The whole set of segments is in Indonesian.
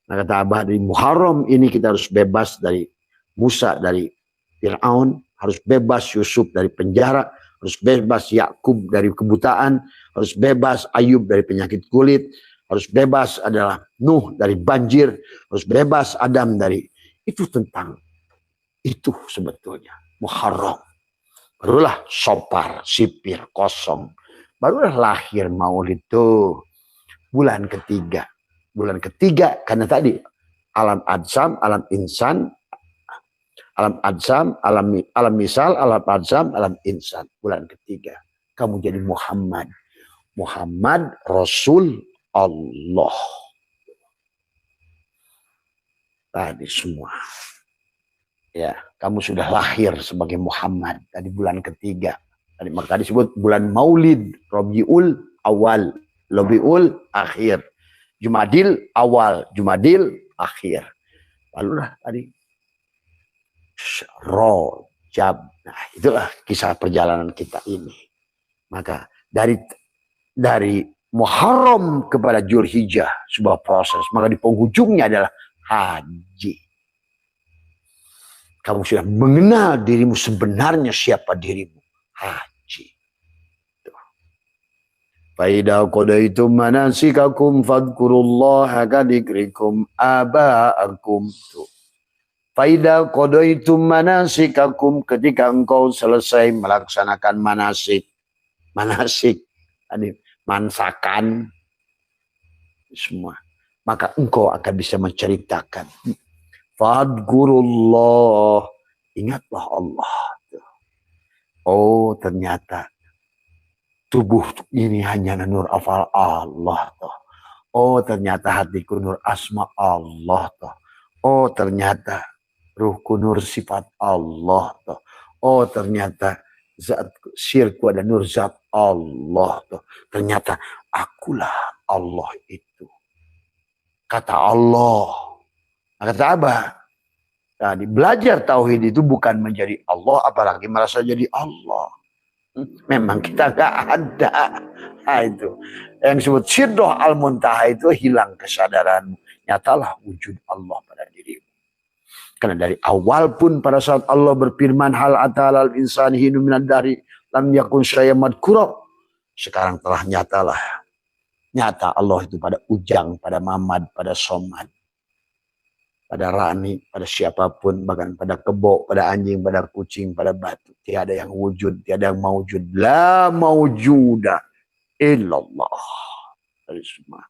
Nah, kata Abah, di Muharram ini kita harus bebas dari Musa, dari Fir'aun, harus bebas Yusuf dari penjara, harus bebas Yakub dari kebutaan, harus bebas Ayub dari penyakit kulit, harus bebas adalah Nuh dari banjir, harus bebas Adam dari itu. Tentang itu sebetulnya Muharram. Barulah Sopar, sipir, kosong. Barulah lahir Maulid itu bulan ketiga. Bulan ketiga karena tadi alam adzam, alam insan, alam adzam, alam misal, alam adzam, alam insan. Bulan ketiga. Kamu jadi Muhammad. Muhammad Rasul Allah. Tadi semua. Ya, kamu sudah lahir sebagai Muhammad. Tadi bulan ketiga. Tadi maka disebut bulan Maulid, Rabiul Awal, Rabiul Akhir. Jumadil awal, Jumadil akhir. Lalu tadi Rojab. Nah, itulah kisah perjalanan kita ini. Maka dari Muharram kepada Dzulhijjah sebuah proses. Maka di penghujungnya adalah haji. Kamu sudah mengenal dirimu sebenarnya siapa dirimu. Haji. Faida qadaitum manasikakum fadhkurullaha kadzikrikum aba'akum. Faida qadaitum manasikakum, ketika engkau selesai melaksanakan manasik tadi mansakan semua, maka engkau akan bisa menceritakan fadhkurullah, ingatlah Allah. Oh, ternyata tubuh ini hanya nur afal Allah toh. Oh, ternyata hatiku nur asma Allah toh. Oh, ternyata ruhku nur sifat Allah toh. Oh, ternyata zat sirku ada nur zat Allah toh. Ternyata akulah Allah itu. Kata Allah. Kata Abah, tadi belajar tauhid itu bukan menjadi Allah, apalagi merasa jadi Allah. Memang kita gak ada. Nah, itu yang disebut syirdoh al-muntaha, itu hilang kesadaran. Nyatalah wujud Allah pada dirimu. Karena dari awal pun pada saat Allah berfirman hal atalal insani hinu minad dari lam yakun syai'an madhkura, sekarang telah nyata Allah itu pada Ujang, pada Mamad, pada Somad, pada Rani, pada siapapun, bahkan pada kebo, pada anjing, pada kucing, pada batu. Tiada yang wujud, tiada yang maujud. La maujuda illallah. Dari semua.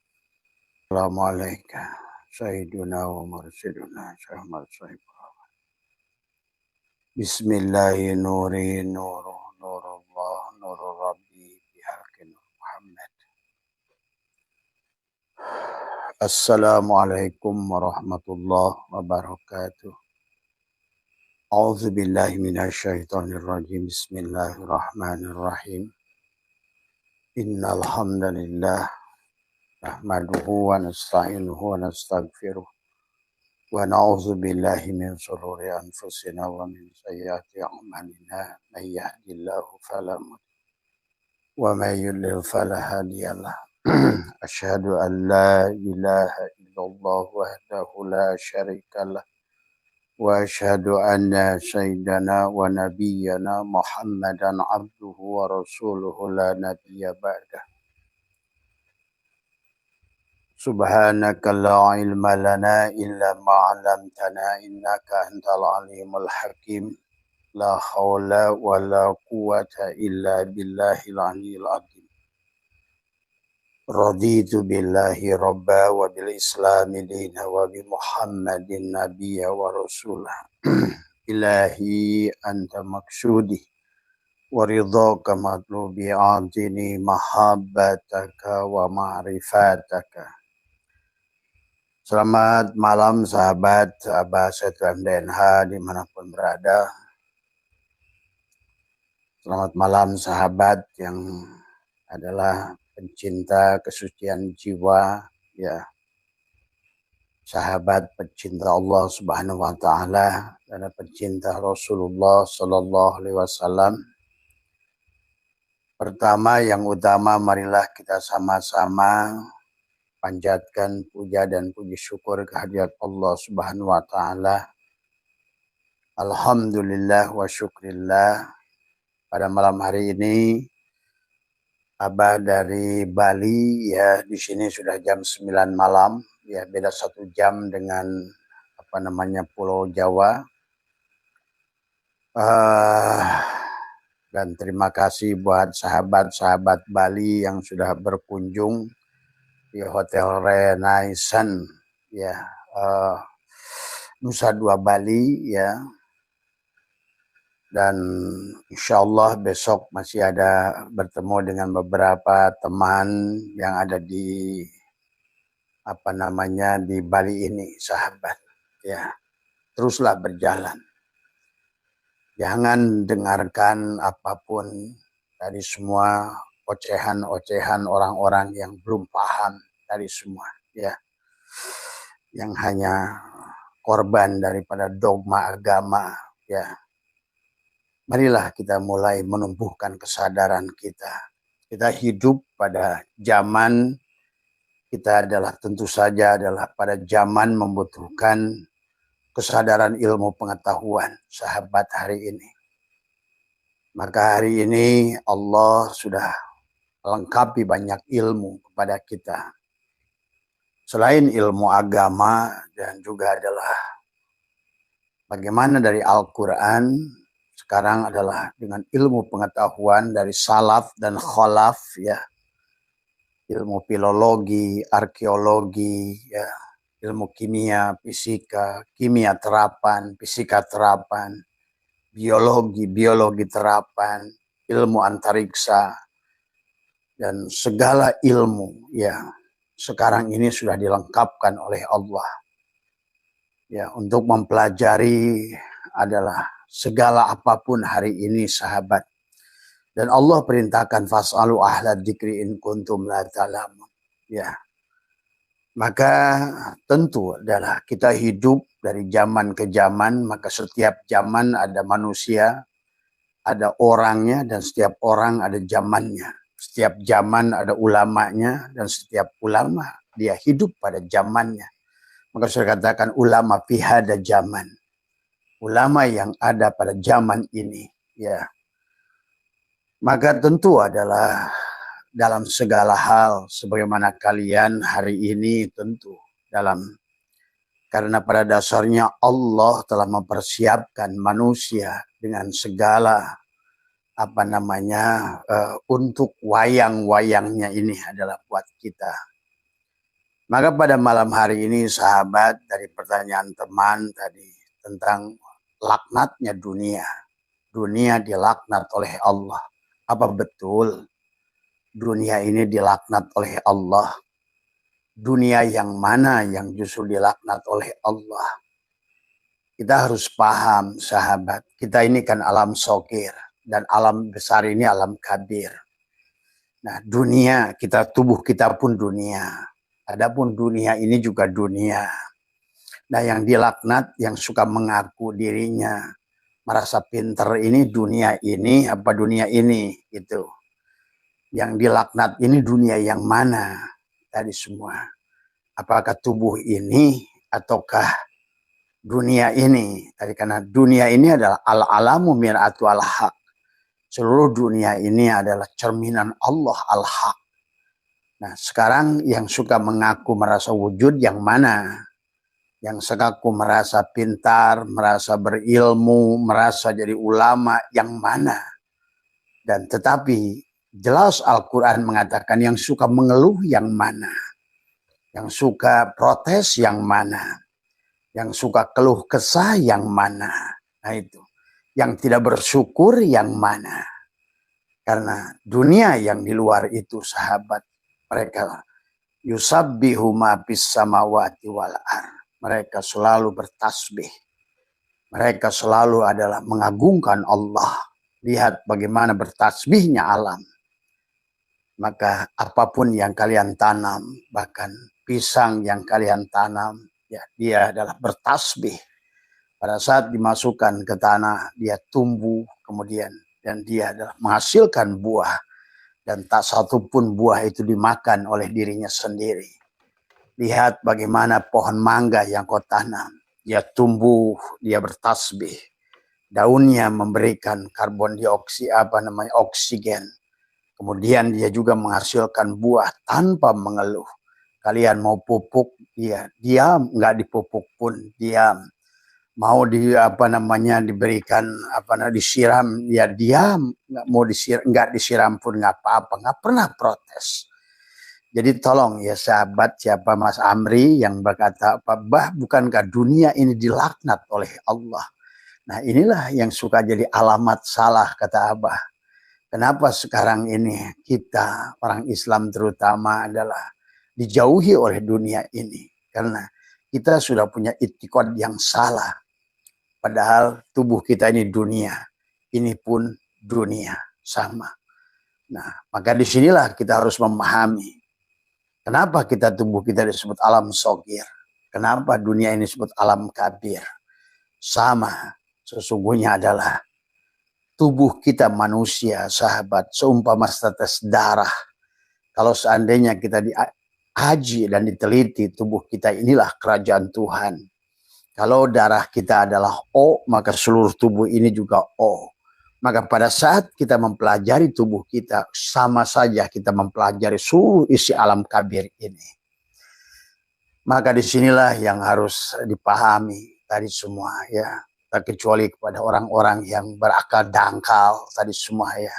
Assalamualaikum. Sayyiduna wa mursiduna syahmad sahibah. Bismillahi nuri nuru nurullah nuru rabbi bihakin Muhammad. Assalamualaikum warahmatullahi wabarakatuh. A'udzu billahi minasyaitonir rajim. Bismillahirrahmanirrahim. Innal hamdalillah nahmaduhu wa nasta'inuhu wa nastaghfiruh wa na'udzu billahi min shururi anfusina wa min sayyiati a'malina. May yahdihillahu fala mudilla wa may yudlil fala hadiyalah. Asyhadu an la ilaha illallah wahdahu la syarikalah wa asyhadu anna sayyidana wa nabiyyana Muhammadan abduhu wa rasuluhu la nabiyya ba'dah. Subhanaka la ilma lana illa ma 'allamtana innaka antal alimul hakim. La haula wa la quwwata illa billahil aliyyil azim. Raditu billahi rabba wa bil islami dina wa bi Muhammadin nabiyya wa rasulah. Ilahi anta maksudi wa ridhaka matlubi antini mahabbataka wa ma'rifataka. Selamat malam sahabat Abah Setuan DNH dimanapun berada. Selamat malam sahabat yang adalah pencinta kesucian jiwa, ya, sahabat pencinta Allah Subhanahu wa taala dan pencinta Rasulullah sallallahu alaihi wasallam. Pertama yang utama, marilah kita sama-sama panjatkan puja dan puji syukur kehadirat Allah Subhanahu wa taala. Alhamdulillah wa syukrillah. Pada malam hari ini Abah dari Bali ya, di sini sudah jam 9 malam ya, beda 1 jam dengan Pulau Jawa. Dan terima kasih buat sahabat-sahabat Bali yang sudah berkunjung di Hotel Renaissance ya, Nusa Dua Bali ya. Dan insya Allah besok masih ada bertemu dengan beberapa teman yang ada di di Bali ini, sahabat ya. Teruslah berjalan. Jangan dengarkan apapun dari semua ocehan-ocehan orang-orang yang belum paham dari semua ya. Yang hanya korban daripada dogma agama ya. Marilah kita mulai menumbuhkan kesadaran kita. Kita hidup pada zaman kita tentu saja pada zaman membutuhkan kesadaran ilmu pengetahuan, sahabat hari ini. Maka hari ini Allah sudah lengkapi banyak ilmu kepada kita. Selain ilmu agama dan juga adalah bagaimana dari Al-Quran, sekarang adalah dengan ilmu pengetahuan dari salaf dan khalaf ya. Ilmu filologi, arkeologi, ya, ilmu kimia, fisika, kimia terapan, fisika terapan, biologi terapan, ilmu antariksa, dan segala ilmu ya sekarang ini sudah dilengkapkan oleh Allah. Ya, untuk mempelajari adalah segala apapun hari ini, sahabat. Dan Allah perintahkan fas'alu ahla dzikri in kuntum la ta'lamun. Ya. Maka tentu adalah kita hidup dari zaman ke zaman, maka setiap zaman ada manusia, ada orangnya, dan setiap orang ada zamannya. Setiap zaman ada ulamanya, dan setiap ulama dia hidup pada zamannya. Maka saya katakan ulama fi hada zaman. Ulama yang ada pada zaman ini, ya. Maka tentu adalah dalam segala hal sebagaimana kalian hari ini tentu karena pada dasarnya Allah telah mempersiapkan manusia dengan segala untuk wayang-wayangnya ini adalah buat kita. Maka pada malam hari ini, sahabat, dari pertanyaan teman tadi tentang laknatnya dunia. Dunia dilaknat oleh Allah. Apa betul dunia ini dilaknat oleh Allah? Dunia yang mana yang justru dilaknat oleh Allah? Kita harus paham, sahabat. Kita ini kan alam sogir. Dan alam besar ini alam kabir. Nah, dunia, tubuh kita pun dunia. Adapun dunia ini juga dunia. Nah, yang dilaknat, yang suka mengaku dirinya merasa pinter ini dunia ini apa dunia ini gitu. Yang dilaknat ini dunia yang mana tadi semua? Apakah tubuh ini ataukah dunia ini? Tadi karena dunia ini adalah al-alamu mir'atu al-haq. Seluruh dunia ini adalah cerminan Allah al-haq. Nah, sekarang yang suka mengaku merasa wujud yang mana? Yang sekaku merasa pintar, merasa berilmu, merasa jadi ulama, yang mana? Dan tetapi jelas Al-Quran mengatakan yang suka mengeluh yang mana? Yang suka protes yang mana? Yang suka keluh kesah yang mana? Nah itu. Yang tidak bersyukur yang mana? Karena dunia yang di luar itu, sahabat, mereka yusabbihu ma bis samawati wal ardh. Mereka selalu bertasbih. Mereka selalu adalah mengagungkan Allah. Lihat bagaimana bertasbihnya alam. Maka apapun yang kalian tanam, bahkan pisang yang kalian tanam, ya, dia adalah bertasbih. Pada saat dimasukkan ke tanah, dia tumbuh kemudian. Dan dia adalah menghasilkan buah. Dan tak satu pun buah itu dimakan oleh dirinya sendiri. Lihat bagaimana pohon mangga yang kau tanam. Dia tumbuh, dia bertasbih. Daunnya memberikan karbon dioksida, oksigen. Kemudian dia juga menghasilkan buah tanpa mengeluh. Kalian mau pupuk, dia diam, nggak dipupuk pun diam. Mau diberikan disiram, ya diam, nggak mau disiram, nggak disiram pun nggak apa-apa, nggak pernah protes. Jadi tolong ya sahabat, siapa Mas Amri yang berkata, Bah, bukankah dunia ini dilaknat oleh Allah? Nah inilah yang suka jadi alamat salah, kata Abah. Kenapa sekarang ini kita, orang Islam terutama, adalah dijauhi oleh dunia ini? Karena kita sudah punya itikad yang salah. Padahal tubuh kita ini dunia. Ini pun dunia, sama. Nah, maka disinilah kita harus memahami. Kenapa tubuh kita disebut alam sogir? Kenapa dunia ini disebut alam kabir? Sama, sesungguhnya adalah tubuh kita manusia, sahabat, seumpama setetes darah. Kalau seandainya kita dihaji dan diteliti, tubuh kita inilah kerajaan Tuhan. Kalau darah kita adalah O, maka seluruh tubuh ini juga O. Maka pada saat kita mempelajari tubuh kita, sama saja kita mempelajari seluruh isi alam kabir ini. Maka disinilah yang harus dipahami tadi semua ya. Terkecuali kepada orang-orang yang berakal dangkal tadi semua ya.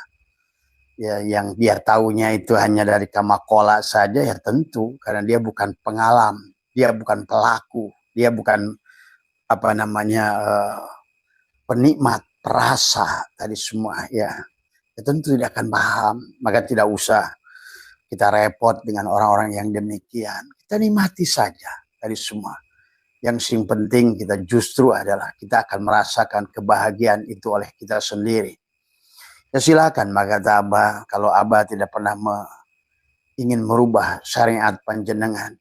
Ya, yang dia tahunya itu hanya dari kamakola saja ya tentu. Karena dia bukan pengalam, dia bukan pelaku, dia bukan penikmat perasa tadi semua ya. Tentu tidak akan paham, maka tidak usah kita repot dengan orang-orang yang demikian. Kita nikmati saja tadi semua. Yang sing penting kita justru adalah kita akan merasakan kebahagiaan itu oleh kita sendiri. Ya silakan, maka Abah, kalau Abah tidak pernah ingin merubah syariat panjenengan,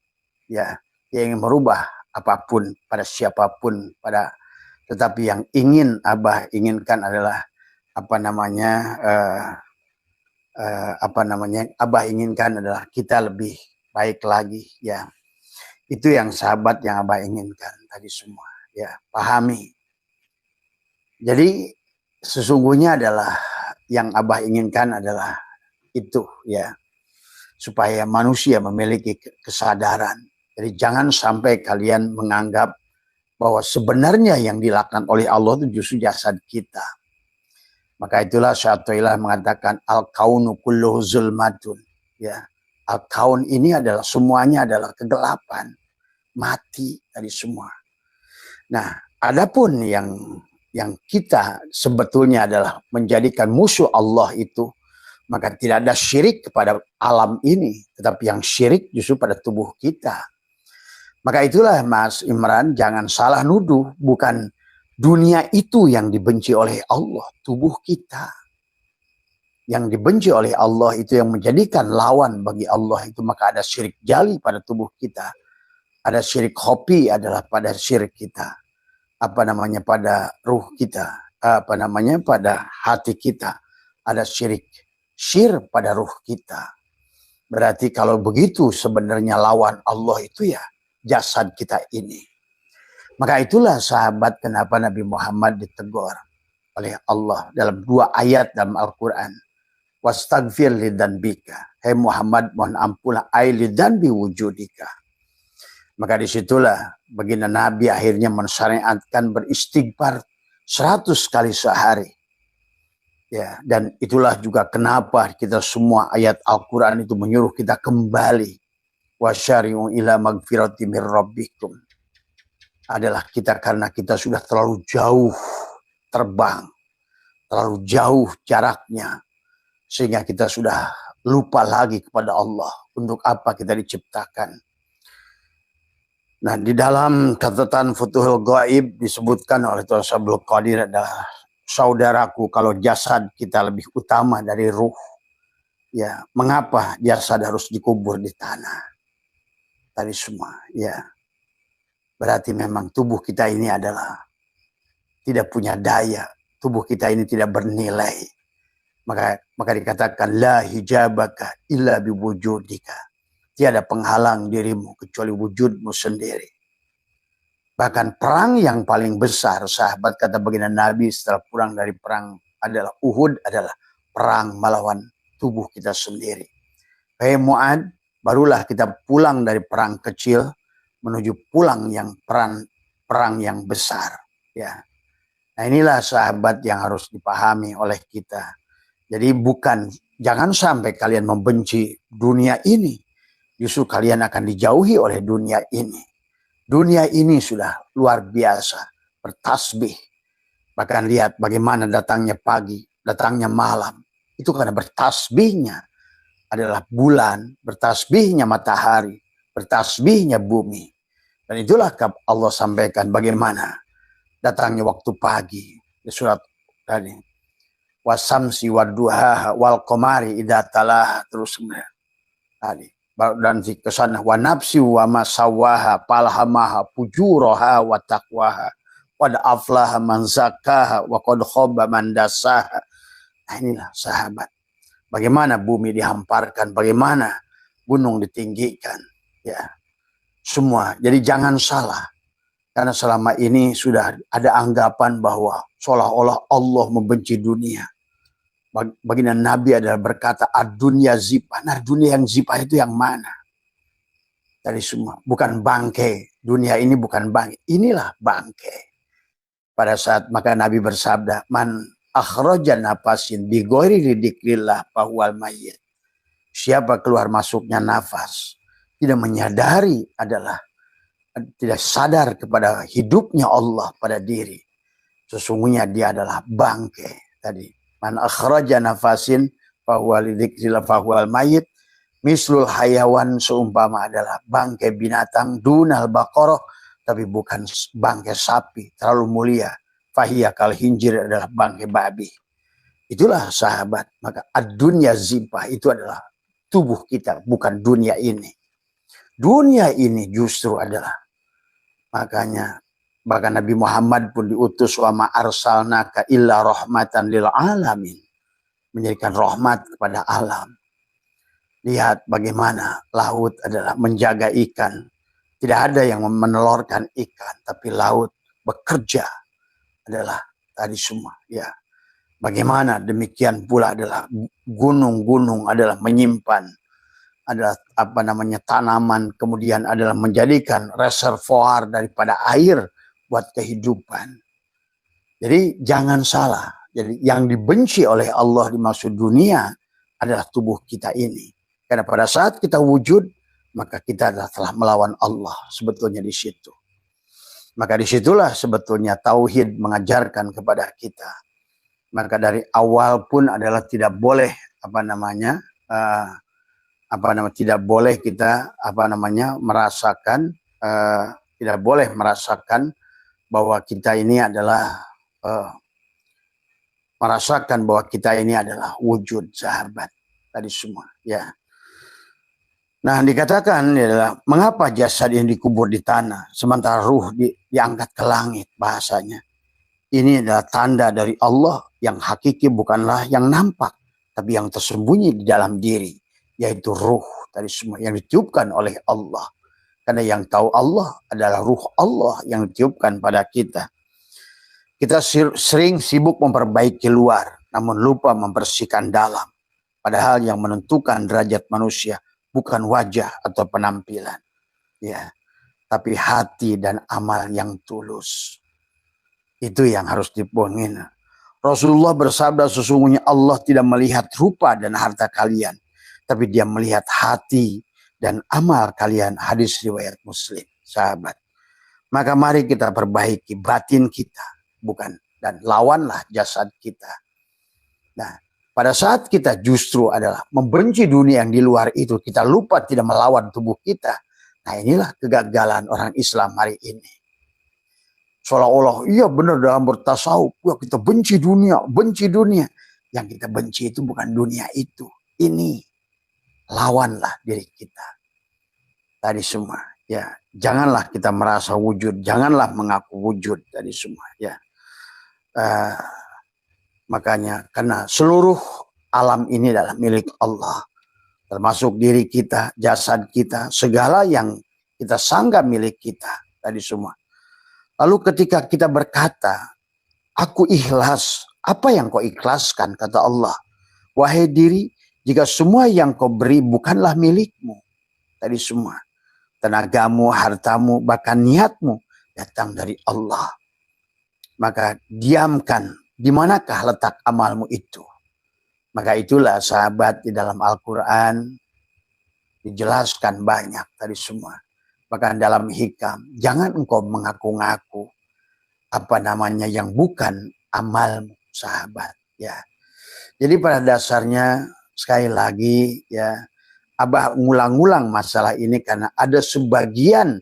ya ingin merubah apapun pada siapapun, tetapi yang ingin Abah inginkan adalah Abah inginkan adalah kita lebih baik lagi ya. Itu yang sahabat yang Abah inginkan tadi semua ya, pahami. Jadi sesungguhnya adalah yang Abah inginkan adalah itu ya, supaya manusia memiliki kesadaran. Jadi jangan sampai kalian menganggap bahwa sebenarnya yang dilaknat oleh Allah itu justru jasad kita. Maka itulah Syaikhullah mengatakan al-kaunu kulluhu zulmatun ya. Al-kaun ini adalah semuanya adalah kegelapan, mati tadi semua. Nah, adapun yang kita sebetulnya adalah menjadikan musuh Allah itu, maka tidak ada syirik kepada alam ini, tetapi yang syirik justru pada tubuh kita. Maka itulah Mas Imran, jangan salah nuduh, bukan dunia itu yang dibenci oleh Allah, tubuh kita. Yang dibenci oleh Allah itu yang menjadikan lawan bagi Allah itu, maka ada syirik jali pada tubuh kita. Ada syirik khofi adalah pada syirik kita. Pada ruh kita. Pada hati kita. Ada syir pada ruh kita. Berarti kalau begitu sebenarnya lawan Allah itu ya jasad kita ini. Maka itulah sahabat kenapa Nabi Muhammad ditegur oleh Allah dalam 2 ayat dalam Al-Quran. Wastaghfir lidzanbika. Hai Muhammad, mohon ampunlah lidzanbi wujudika. Maka disitulah baginda Nabi akhirnya mensyariatkan beristighfar 100 kali sehari. Ya, dan itulah juga kenapa kita semua ayat Al-Quran itu menyuruh kita kembali. Wasyari'u ila magfirati mir rabbikum. Adalah kita karena kita sudah terlalu jauh terbang. Terlalu jauh jaraknya. Sehingga kita sudah lupa lagi kepada Allah. Untuk apa kita diciptakan. Nah, di dalam catatan Futuhul Ghaib disebutkan oleh Tuan Abdul Qadir adalah, saudaraku, kalau jasad kita lebih utama dari ruh, ya mengapa jasad harus dikubur di tanah? Tadi semua, ya. Berarti memang tubuh kita ini adalah tidak punya daya. Tubuh kita ini tidak bernilai. Maka dikatakan la hijabaka illa biwujudika. tiada penghalang dirimu kecuali wujudmu sendiri. Bahkan perang yang paling besar, sahabat, kata baginda Nabi setelah pulang dari perang adalah Uhud, adalah perang melawan tubuh kita sendiri. Hei Mu'ad, barulah kita pulang dari perang kecil menuju pulang yang perang yang besar. Ya. Nah inilah sahabat yang harus dipahami oleh kita. Jadi jangan sampai kalian membenci dunia ini. Justru kalian akan dijauhi oleh dunia ini. Dunia ini sudah luar biasa, bertasbih. Bahkan lihat bagaimana datangnya pagi, datangnya malam. Itu karena bertasbihnya adalah bulan, bertasbihnya matahari, bertasbihnya bumi. Dan itulah Allah sampaikan bagaimana datangnya waktu pagi. Di surat tadi. Wasamsi wadduha wal qamari idza talaha, terus tadi. Dan di kesana wa nafsi wa masawaha palhamaha fujuraha wa taqwaha qad aflaha man zakkaha wa qad khaba man dassaha. Nah inilah sahabat, bagaimana bumi dihamparkan, bagaimana gunung ditinggikan, ya semua. Jadi jangan salah, karena selama ini sudah ada anggapan bahwa seolah-olah Allah membenci dunia. Baginda Nabi adalah berkata, ad-dunya zipah. Nah, dunia yang zipah itu yang mana? Dari semua. Bukan bangkai. Dunia ini bukan bangkai. Inilah bangkai. Pada saat maka Nabi bersabda, man akhraja nafasin bi ghairi dzikrillah fahuwal mayyit. Siapa keluar masuknya nafas, tidak menyadari adalah tidak sadar kepada hidupnya Allah pada diri. Sesungguhnya dia adalah bangkai tadi. Man akhraja nafasin fahuwa lidzikrillah fahuwal mayyit, mislul hayawan, seumpama adalah bangkai binatang, dunal baqarah, tapi bukan bangkai sapi terlalu mulia, fahiya kal hinjir, adalah bangkai babi. Itulah sahabat, maka ad-dunya zipah itu adalah tubuh kita, bukan dunia ini. Dunia ini justru adalah, makanya bahkan Nabi Muhammad pun diutus wa ma arsalnaka illa rahmatan lil alamin, menjadikan rahmat kepada alam. Lihat bagaimana laut adalah menjaga ikan. Tidak ada yang menelurkan ikan, tapi laut bekerja adalah tadi semua. Ya, bagaimana demikian pula adalah gunung-gunung adalah menyimpan adalah tanaman, kemudian adalah menjadikan reservoir daripada air buat kehidupan. Jadi jangan salah. Jadi yang dibenci oleh Allah dimaksud dunia adalah tubuh kita ini. Karena pada saat kita wujud, maka kita adalah telah melawan Allah sebetulnya di situ. Maka disitulah sebetulnya tauhid mengajarkan kepada kita. Maka dari awal pun adalah tidak boleh tidak boleh kita merasakan tidak boleh merasakan bahwa kita ini adalah merasakan bahwa kita ini adalah wujud, sahabat, tadi semua, ya. Nah, dikatakan adalah mengapa jasad ini dikubur di tanah sementara ruh diangkat ke langit, bahasanya. Ini adalah tanda dari Allah yang hakiki, bukanlah yang nampak, tapi yang tersembunyi di dalam diri, yaitu ruh tadi semua yang ditiupkan oleh Allah. Karena yang tahu Allah adalah ruh Allah yang ditiupkan pada kita. Kita sering sibuk memperbaiki luar, namun lupa membersihkan dalam. Padahal yang menentukan derajat manusia bukan wajah atau penampilan, ya, tapi hati dan amal yang tulus. Itu yang harus dipoin. Rasulullah bersabda, sesungguhnya Allah tidak melihat rupa dan harta kalian, tapi dia melihat hati dan amal kalian. Hadis riwayat Muslim, sahabat. Maka mari kita perbaiki batin kita, bukan, dan lawanlah jasad kita. Nah, pada saat kita justru adalah membenci dunia yang di luar itu, kita lupa tidak melawan tubuh kita. Nah, inilah kegagalan orang Islam hari ini. Seolah-olah iya benar dalam bertasawuf, ya kita benci dunia, benci dunia. Yang kita benci itu bukan dunia itu. Ini lawanlah diri kita. Tadi semua, ya. Janganlah kita merasa wujud, janganlah mengaku wujud tadi semua, ya. Makanya karena seluruh alam ini adalah milik Allah. termasuk diri kita, jasad kita, segala yang kita sangka milik kita tadi semua. Lalu ketika kita berkata, aku ikhlas, apa yang kau ikhlaskan? Kata Allah, wahai diri, jika semua yang kau beri bukanlah milikmu, tadi semua, tenagamu, hartamu, bahkan niatmu datang dari Allah, maka diamkan, di manakah letak amalmu itu? Maka itulah sahabat di dalam Al-Quran dijelaskan banyak tadi semua. Bahkan dalam hikam, jangan engkau mengaku-ngaku apa namanya yang bukan amalmu, sahabat. Ya. Jadi pada dasarnya sekali lagi ya, Abah ngulang-ngulang masalah ini karena ada sebagian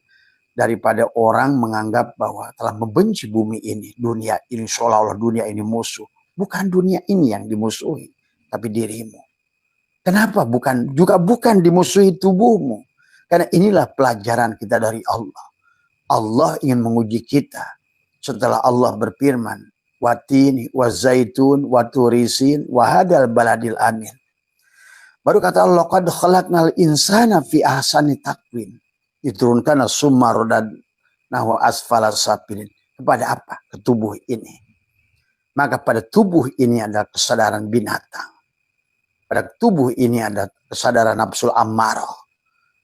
daripada orang menganggap bahwa telah membenci bumi ini, dunia ini, seolah-olah dunia ini musuh. Bukan dunia ini yang dimusuhi, tapi dirimu. Kenapa bukan dimusuhi tubuhmu? Karena inilah pelajaran kita dari Allah. Allah ingin menguji kita. Setelah Allah berfirman, watini, wazaitun, waturisin, wahadal baladil amin. Baru kata Allah, qad khalaqnal insana fi ahsani taqwim. Diturunkan summa rodadnahu asfala safilin. Kepada apa? Ke tubuh ini. Maka pada tubuh ini ada kesadaran binatang. Pada tubuh ini ada kesadaran nafsul ammarah.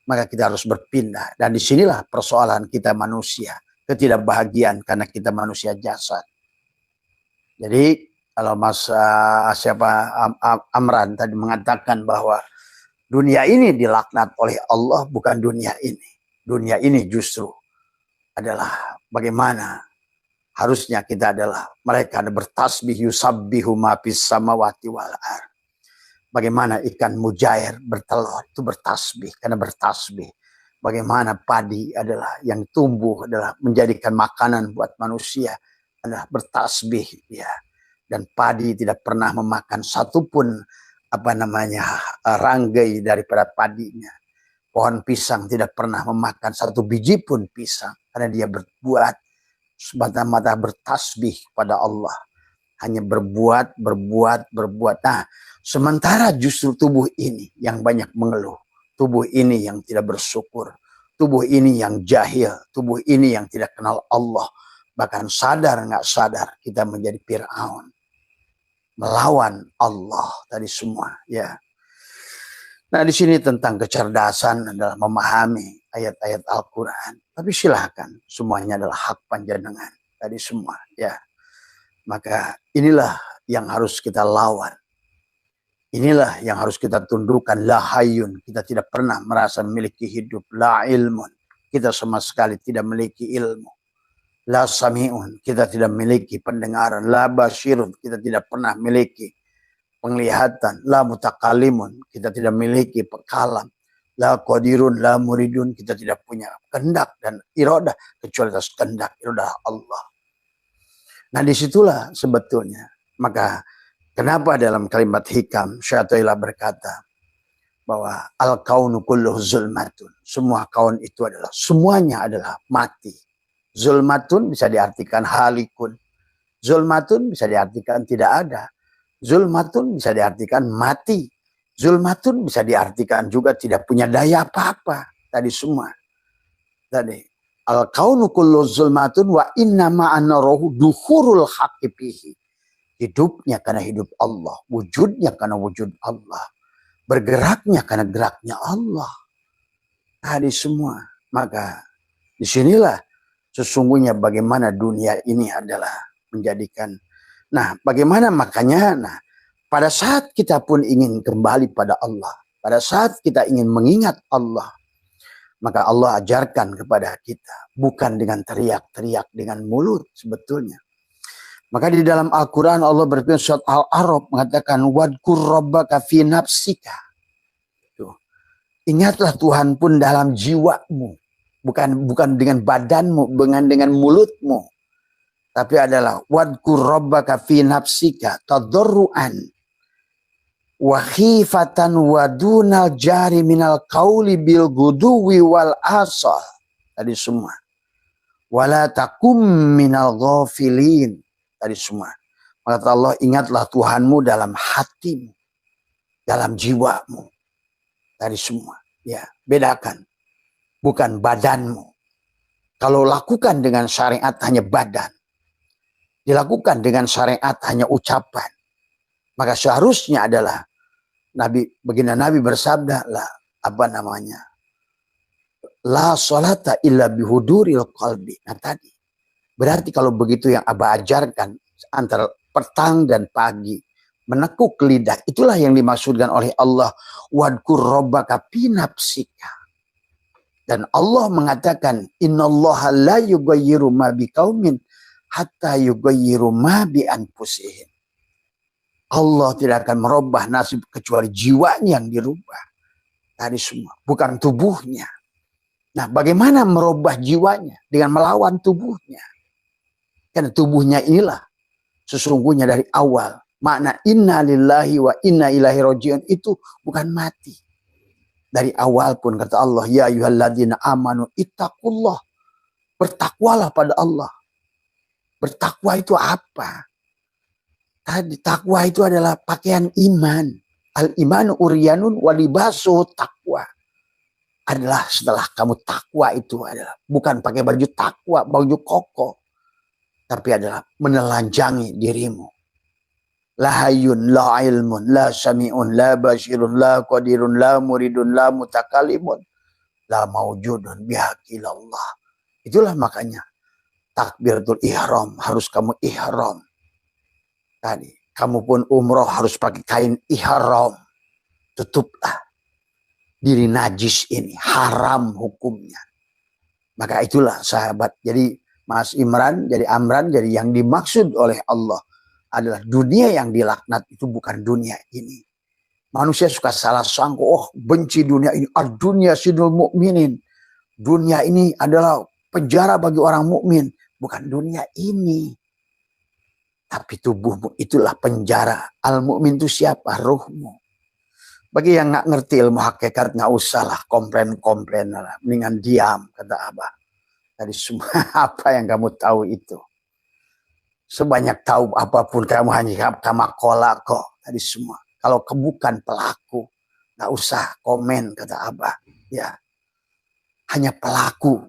Maka kita harus berpindah. Dan disinilah persoalan kita manusia. Ketidakbahagiaan karena kita manusia jasad. Jadi kalau Mas Amran tadi mengatakan bahwa dunia ini dilaknat oleh Allah, bukan dunia ini. Dunia ini justru adalah bagaimana harusnya kita adalah mereka bertasbih yusabbihu ma fis samawati wal ardh. Bagaimana ikan mujair bertelur itu bertasbih, karena bertasbih. Bagaimana padi adalah yang tumbuh adalah menjadikan makanan buat manusia adalah bertasbih ya. Dan padi tidak pernah memakan satupun ranggai daripada padinya. Pohon pisang tidak pernah memakan satu biji pun pisang karena dia berbuat semata-mata bertasbih pada Allah. Hanya berbuat. Nah, sementara justru tubuh ini yang banyak mengeluh. Tubuh ini yang tidak bersyukur. Tubuh ini yang jahil. Tubuh ini yang tidak kenal Allah. Bahkan sadar nggak sadar kita menjadi Fir'aun. Melawan Allah tadi semua. Ya. Nah di sini tentang kecerdasan adalah memahami ayat-ayat Al-Quran. Tapi silahkan semuanya adalah hak panjenengan. Tadi semua. Ya. Maka inilah yang harus kita lawan. Inilah yang harus kita tundukkan. La hayyun. Kita tidak pernah merasa memiliki hidup. La ilmun. Kita sama sekali tidak memiliki ilmu. La sami'un. Kita tidak memiliki pendengaran. La basirun. Kita tidak pernah memiliki penglihatan. La mutakalimun. Kita tidak memiliki kalam. La qadirun. La muridun. Kita tidak punya kehendak dan iradah. Kecuali atas kehendak iradah Allah. Nah disitulah sebetulnya. Maka kenapa dalam kalimat hikam Syaikhullah berkata bahwa al-kaunu kulluhu zulmatun. Semua kaun itu adalah, semuanya adalah mati. Zulmatun bisa diartikan halikun. Zulmatun bisa diartikan tidak ada. Zulmatun bisa diartikan mati. Zulmatun bisa diartikan juga tidak punya daya apa-apa. Tadi semua. Tadi. Al-kaunu kullu zulmatun wa inna ma'ana rohu duhurul haqibihi. Hidupnya karena hidup Allah. Wujudnya karena wujud Allah. Bergeraknya karena geraknya Allah. Tadi semua. Maka disinilah sesungguhnya bagaimana dunia ini adalah menjadikan. Nah bagaimana makanya. Nah pada saat kita pun ingin kembali pada Allah. Pada saat kita ingin mengingat Allah. Maka Allah ajarkan kepada kita. Bukan dengan teriak-teriak dengan mulut sebetulnya. Maka di dalam Al-Quran Allah berfirman surat Al-A'raf mengatakan. Wadkur rabbaka fi nafsika. Tuh. Ingatlah Tuhan pun dalam jiwamu. Bukan dengan badanmu. Bukan dengan mulutmu. Tapi adalah. Wadkur rabbaka fi nafsika. Tadarru'an. Wa khifatan wa dunal jari minal qauli bil guduwi wal asal. Tadi semua. Wala takum minal ghafilin. Tadi semua. Maka Allah ingatlah Tuhanmu dalam hatimu. Dalam jiwamu. Tadi semua. Ya, bedakan. Bukan badanmu. Kalau lakukan dengan syariat hanya badan. Dilakukan dengan syariat hanya ucapan. Maka seharusnya adalah baginda Nabi bersabda lah, apa namanya? La sholata illa bihuduril qalbi. Nah tadi. Berarti kalau begitu yang Abah ajarkan antara petang dan pagi. Menekuk lidah. Itulah yang dimaksudkan oleh Allah. Wadkur robbaka pinapsika. Dan Allah mengatakan. Innallaha la yughayyiru ma biqaumin hatta yughayyiru ma bi anfusihim. Allah tidak akan merubah nasib kecuali jiwanya yang dirubah. Tadi semua. Bukan tubuhnya. Nah bagaimana merubah jiwanya? Dengan melawan tubuhnya. Karena tubuhnya inilah sesungguhnya dari awal. Makna inna lillahi wa inna ilaihi rajiun itu bukan mati. Dari awal pun kata Allah. Ya ayyuhalladzina amanu ittaqullah. Bertakwalah pada Allah. Bertakwa itu apa? Tadi takwa itu adalah pakaian iman. Al-imanu uryanun walibasu takwa. Adalah setelah kamu takwa itu adalah. Bukan pakai baju takwa, baju koko. Tapi adalah menelanjangi dirimu. La hayyun, la ilmun, la sami'un, la basirun, la qadirun, la muridun, la mutakalimun, la maujudun bihaqilallah. Itulah makanya takbiratul ihram harus kamu ihram. Tadi, kamu pun umroh harus pakai kain ihram. Tutuplah diri najis ini, haram hukumnya. Maka itulah sahabat. Jadi Mas Imran, jadi Amran, jadi yang dimaksud oleh Allah adalah dunia yang dilaknat itu bukan dunia ini. Manusia suka salah sangka, oh benci dunia ini. Dunia sidul mukminin. Dunia ini adalah penjara bagi orang mukmin. Bukan dunia ini. Tapi tubuhmu itulah penjara. Al-mu'min itu siapa? Ruhmu. Bagi yang nggak ngerti ilmu hakikat, nggak usah lah komplain lah. Mendingan diam, kata Abah. Tadi semua apa yang kamu tahu itu. Sebanyak tahu apapun kamu hanya kamakola kok. Tadi semua. Kalau bukan pelaku, nggak usah komen, kata Abah. Ya, hanya pelaku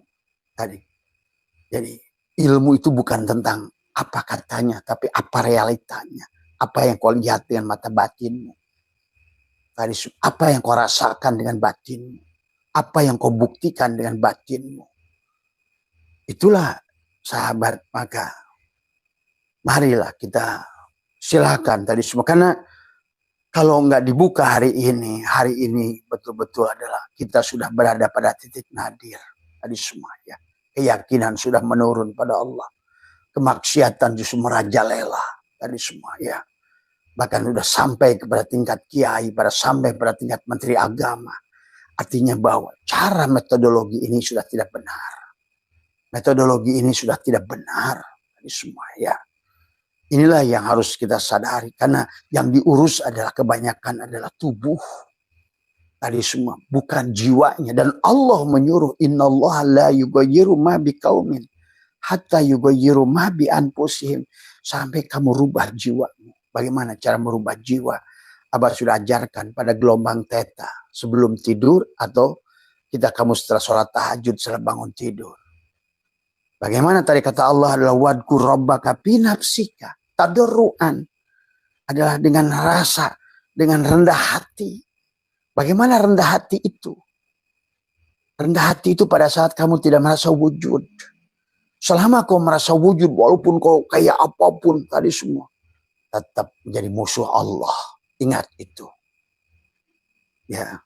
tadi. Jadi ilmu itu bukan tentang apa katanya, tapi apa realitanya. Apa yang kau lihat dengan mata batinmu. Tadi apa yang kau rasakan dengan batinmu. Apa yang kau buktikan dengan batinmu. Itulah sahabat, maka marilah kita silakan tadi semua. Karena kalau nggak dibuka hari ini betul-betul adalah kita sudah berada pada titik nadir. Tadi semua ya. Keyakinan sudah menurun pada Allah. Kemaksiatan justru merajalela. Tadi semua ya. Bahkan sudah sampai kepada tingkat kiai, sampai pada tingkat menteri agama. Artinya bahwa cara metodologi ini sudah tidak benar. Metodologi ini sudah tidak benar. Ini semua ya. Inilah yang harus kita sadari. Karena yang diurus adalah kebanyakan adalah tubuh. Tadi semua. Bukan jiwanya. Dan Allah menyuruh. Innallaha la yughayyiru ma biqaumin. Hatta yughayyiru ma bi anfusihim. Sampai kamu rubah jiwamu. Bagaimana cara merubah jiwa? Abah sudah ajarkan pada gelombang theta. Sebelum tidur atau kamu setelah sholat tahajud setelah bangun tidur. Bagaimana tadi kata Allah adalah wadkur rabbaka fi nafsika tadarruan, adalah dengan rasa, dengan rendah hati. Bagaimana rendah hati itu? Rendah hati itu pada saat kamu tidak merasa wujud. Selama kau merasa wujud, walaupun kau kayak apapun tadi semua, tetap menjadi musuh Allah. Ingat itu. Ya.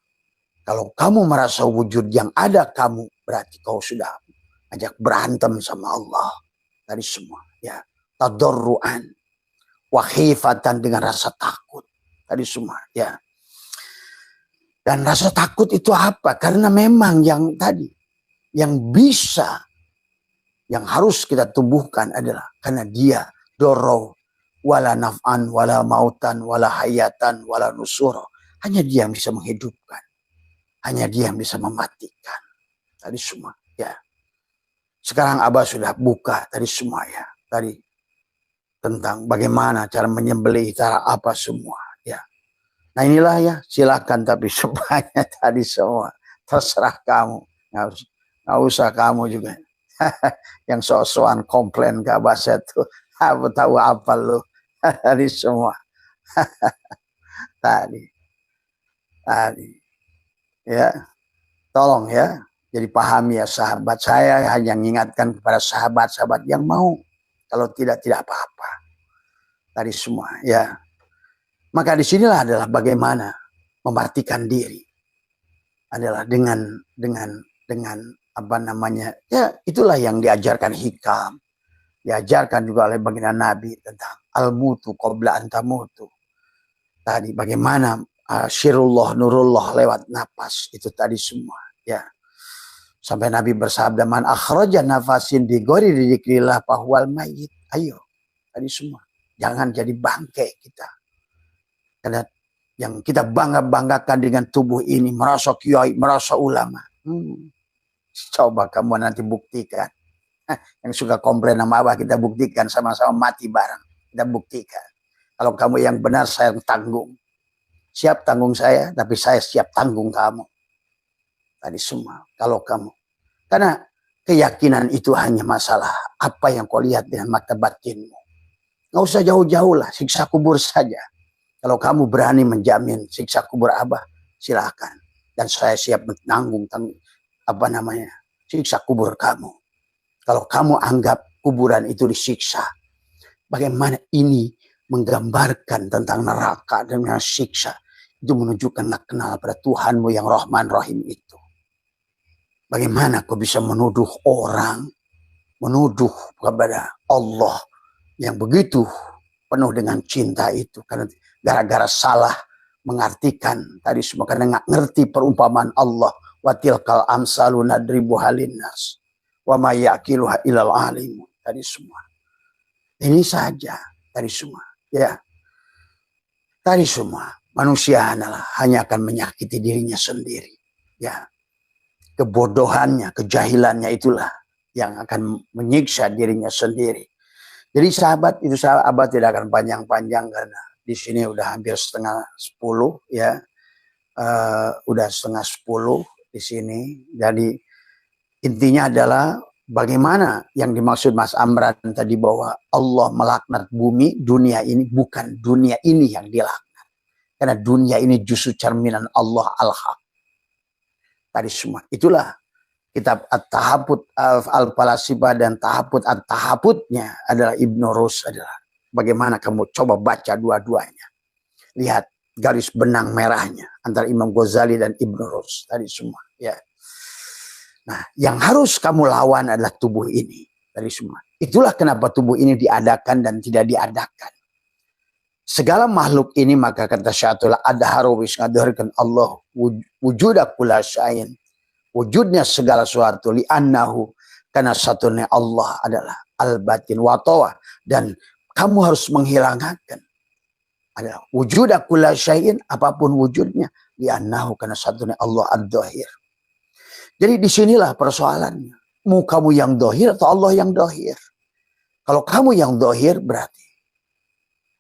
Kalau kamu merasa wujud yang ada kamu, berarti kau sudah ajak berantem sama Allah. Tadi semua. Ya. Tadarruan. Wakhifatan dengan rasa takut. Tadi semua. Ya. Dan rasa takut itu apa? Karena memang yang tadi. Yang bisa. Yang harus kita tumbuhkan adalah. Karena dia. Doro. Wala naf'an. Wala mautan. Wala hayatan. Wala nusuro. Hanya dia yang bisa menghidupkan. Hanya dia yang bisa mematikan. Tadi semua. Ya. Sekarang Abah sudah buka tadi semua ya. Tadi tentang bagaimana cara menyembelih, cara apa semua ya. Nah inilah ya, silakan, tapi semuanya tadi semua terserah kamu. Nggak usah kamu juga yang sok-sokan komplain ke Abah tuh. Aku tahu apa lu. Tadi semua. Tadi. Ya, tolong ya. Jadi pahami ya sahabat, saya hanya mengingatkan kepada sahabat-sahabat yang mau. Kalau tidak apa-apa. Tadi semua ya. Maka disinilah adalah bagaimana mematikan diri. Adalah dengan apa namanya, ya itulah yang diajarkan hikam. Diajarkan juga oleh baginda Nabi tentang al-mutu qabla antamutu. Tadi bagaimana syirullah nurullah lewat napas, itu tadi semua ya. Sampai Nabi bersabda, man akhraja nafasin bi ghairi dzikrillah fahuwal mayyit. Ayo, tadi semua. Jangan jadi bangke kita. Karena yang kita banggakan dengan tubuh ini, merasa kiai, merasa ulama. Coba kamu nanti buktikan. Yang suka komplain sama Abah, kita buktikan, sama-sama mati bareng. Kita buktikan. Kalau kamu yang benar, saya yang tanggung. Siap tanggung saya, tapi saya siap tanggung kamu. Tadi semua. Kalau kamu. Karena keyakinan itu hanya masalah apa yang kau lihat dengan mata batinmu. Nggak usah jauh-jauh lah, siksa kubur saja. Kalau kamu berani menjamin siksa kubur Abah, silakan. Dan saya siap menanggung apa namanya, siksa kubur kamu. Kalau kamu anggap kuburan itu disiksa, bagaimana ini menggambarkan tentang neraka dan siksa, itu menunjukkan kenal pada Tuhanmu yang Rahman Rahim itu. Bagaimana kau bisa menuduh orang, menuduh kepada Allah yang begitu penuh dengan cinta itu, karena gara-gara salah mengartikan tadi semua, karena nggak ngerti perumpamaan Allah, wa tilkal amsalu nadribu halinnas wa ma yaqiluha ilal alim. Tadi semua ini saja, tadi semua ya, tadi semua manusia hanya akan menyakiti dirinya sendiri ya. Kebodohannya, kejahilannya itulah yang akan menyiksa dirinya sendiri. Jadi sahabat itu, sahabat tidak akan panjang-panjang karena di sini udah hampir 9:30 ya, udah 9:30 di sini. Jadi intinya adalah bagaimana yang dimaksud Mas Amran tadi, bahwa Allah melaknat bumi, dunia ini, bukan dunia ini yang dilaknat. Karena dunia ini justru cerminan Allah al-haq. Tadi semua. Itulah kitab At-Tahabut Al-Falasifa dan Tahabut At-Tahabutnya adalah Ibnu Rus, adalah bagaimana kamu coba baca dua-duanya. Lihat garis benang merahnya antara Imam Ghazali dan Ibnu Rus tadi semua ya. Nah, yang harus kamu lawan adalah tubuh ini tadi semua. Itulah kenapa tubuh ini diadakan dan tidak diadakan. Segala makhluk ini, maka kata Syaikhul Adharawis ngadharkan Allah wujuda kulla syai'in, wujudnya segala sesuatu, li'annahu, karena satunya Allah adalah al-batin wa tawa, dan kamu harus menghilangkan adalah wujuda kulla syai'in, apapun wujudnya, li'annahu, karena satunya Allah ad-dhahir. Jadi disinilah persoalannya, mau kamu yang dhahir atau Allah yang dhahir. Kalau kamu yang dhahir berarti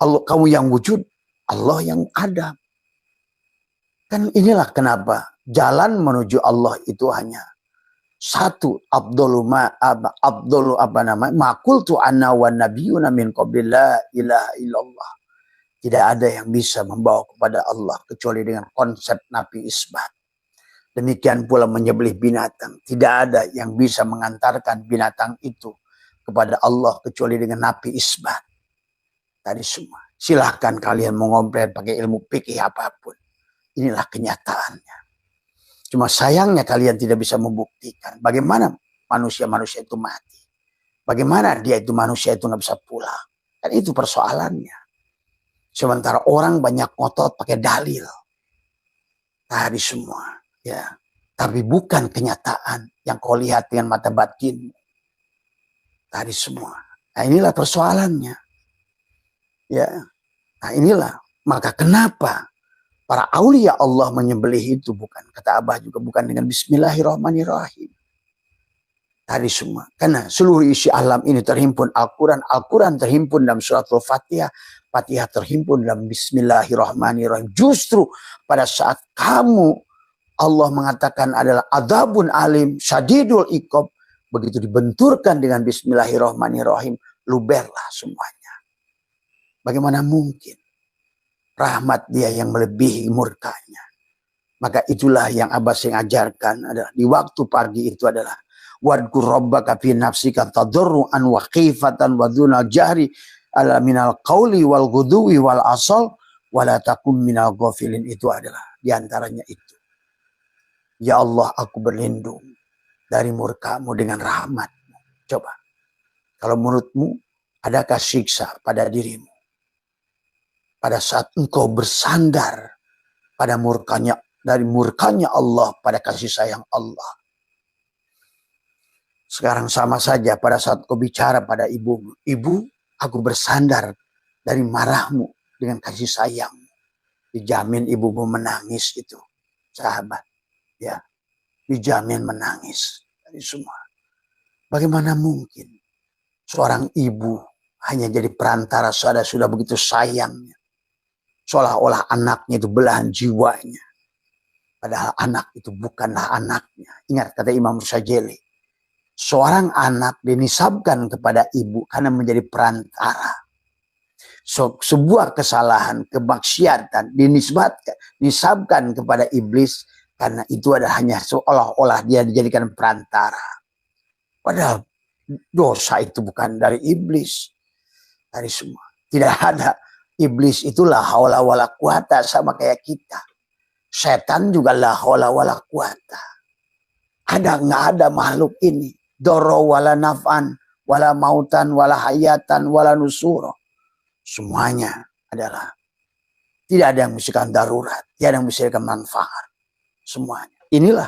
Allah, kamu yang wujud, Allah yang ada. Kan inilah kenapa jalan menuju Allah itu hanya satu. Abdul apa namanya? Maqultu anna wa nabiyyuna min qabli la ilaha illallah. Tidak ada yang bisa membawa kepada Allah kecuali dengan konsep nafi isbat. Demikian pula menyembelih binatang. Tidak ada yang bisa mengantarkan binatang itu kepada Allah kecuali dengan nafi isbat. Tadi semua. Silahkan kalian mengomplain pakai ilmu fikih apapun. Inilah kenyataannya. Cuma sayangnya kalian tidak bisa membuktikan bagaimana manusia-manusia itu mati. Bagaimana dia itu manusia itu nggak bisa pulang. Dan itu persoalannya. Sementara orang banyak ngotot pakai dalil. Tadi semua. Ya. Tapi bukan kenyataan yang kau lihat dengan mata batin. Tadi semua. Nah inilah persoalannya. Ya, nah inilah, maka kenapa para aulia Allah menyembelih itu, bukan kata Abah juga, bukan dengan Bismillahirrahmanirrahim. Tadi semua, karena seluruh isi alam ini terhimpun Al-Quran, Al-Quran terhimpun dalam surat Al-Fatihah, Fatihah terhimpun dalam Bismillahirrahmanirrahim. Justru pada saat kamu Allah mengatakan adalah adzabun alim, syadidul iqab, begitu dibenturkan dengan Bismillahirrahmanirrahim, luberlah semuanya. Bagaimana mungkin rahmat dia yang melebihi murkanya? Maka itulah yang Abbas yang ajarkan adalah di waktu pagi itu adalah wadkur rabbaka fi nafsika tadarruan wa khifatan wa dzunal jahri ala minal qauli wal ghudwi wal asal wala takum minal ghafilin. Itu adalah diantaranya itu. Ya Allah, aku berlindung dari murkamu dengan rahmatmu. Coba, kalau menurutmu adakah siksa pada dirimu pada saat engkau bersandar pada murkanya, dari murkanya Allah pada kasih sayang Allah? Sekarang sama saja pada saat kau bicara pada ibumu, ibu, aku bersandar dari marahmu dengan kasih sayangmu. Dijamin ibumu menangis itu, sahabat. Ya, dijamin menangis dari semua. Bagaimana mungkin seorang ibu hanya jadi perantara sudah begitu sayangnya, seolah-olah anaknya itu belahan jiwanya, padahal anak itu bukanlah anaknya. Ingat kata Imam Syajili, seorang anak dinisabkan kepada ibu karena menjadi perantara. Sebuah kesalahan, kemaksiatan dinisabkan kepada iblis karena itu adalah hanya seolah-olah dia dijadikan perantara. Padahal dosa itu bukan dari iblis, dari semua. Tidak ada. Iblis itulah haula wala quwata, sama kayak kita. Setan juga la haula wala quwata. Nggak ada makhluk ini doro wala naf'an wala mautan wala hayatan wala nusuro. Semuanya adalah tidak ada yang menghasilkan darurat, tidak ada yang menghasilkan manfaat. Semuanya. Inilah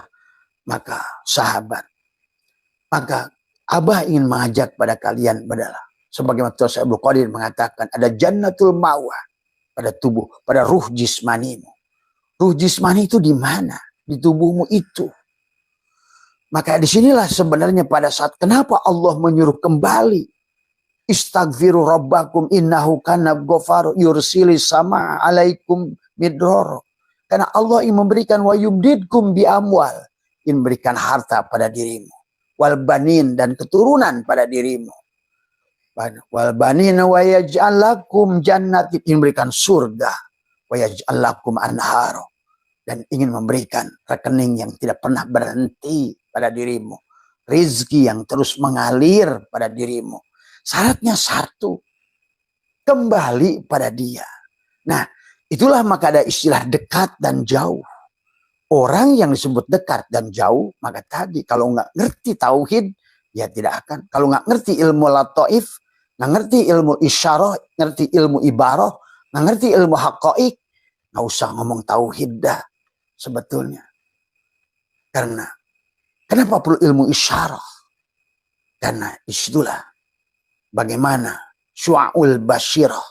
maka sahabat. Maka Abah ingin mengajak pada kalian adalah sebagaimana Tuhan Abdul Qadir mengatakan ada jannatul ma'wa pada tubuh, pada ruh jismanimu. Ruh jismani itu di mana? Di tubuhmu itu. Maka disinilah sebenarnya pada saat kenapa Allah menyuruh kembali. Istaghfiru rabbakum innahu kana ghafaru yursilis sama alaikum midroro. Karena Allah ingin memberikan wa yumdidkum bi amwal. Ingin memberikan harta pada dirimu. Wal banin dan keturunan pada dirimu. Wal banin wa yaj'al lakum jannatin. Ingin memberikan surga. Wa yaj'al lakum anharo. Dan ingin memberikan rekening yang tidak pernah berhenti pada dirimu. Rizki yang terus mengalir pada dirimu. Syaratnya satu. Kembali pada dia. Nah, itulah maka ada istilah dekat dan jauh. Orang yang disebut dekat dan jauh, maka tadi kalau nggak ngerti tauhid, ya tidak akan. Kalau nggak ngerti ilmu lataif, nggak ngerti ilmu isyarah, ngerti ilmu ibarah, nggak ngerti ilmu haqaik, nggak usah ngomong tauhid dah sebetulnya. Karena kenapa perlu ilmu isyarah? Karena disitulah bagaimana syu'ul basyirah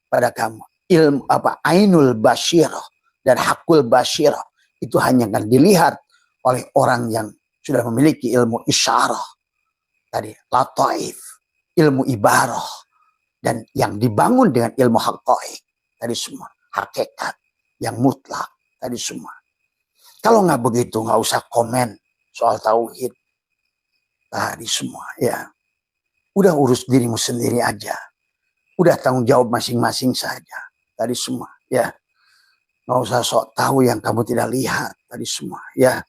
pada kamu. Ilmu apa? Ainul basyirah dan hakul basyirah. Itu hanya akan dilihat oleh orang yang sudah memiliki ilmu isyarah. Tadi, lataif, ilmu ibarah. Dan yang dibangun dengan ilmu haqaik. Tadi semua. Hakikat yang mutlak. Tadi semua. Kalau nggak begitu, nggak usah komen soal tauhid. Tadi semua, ya. Udah urus dirimu sendiri aja. Udah tanggung jawab masing-masing saja. Tadi semua, ya. Nggak usah sok tahu yang kamu tidak lihat. Tadi semua, ya.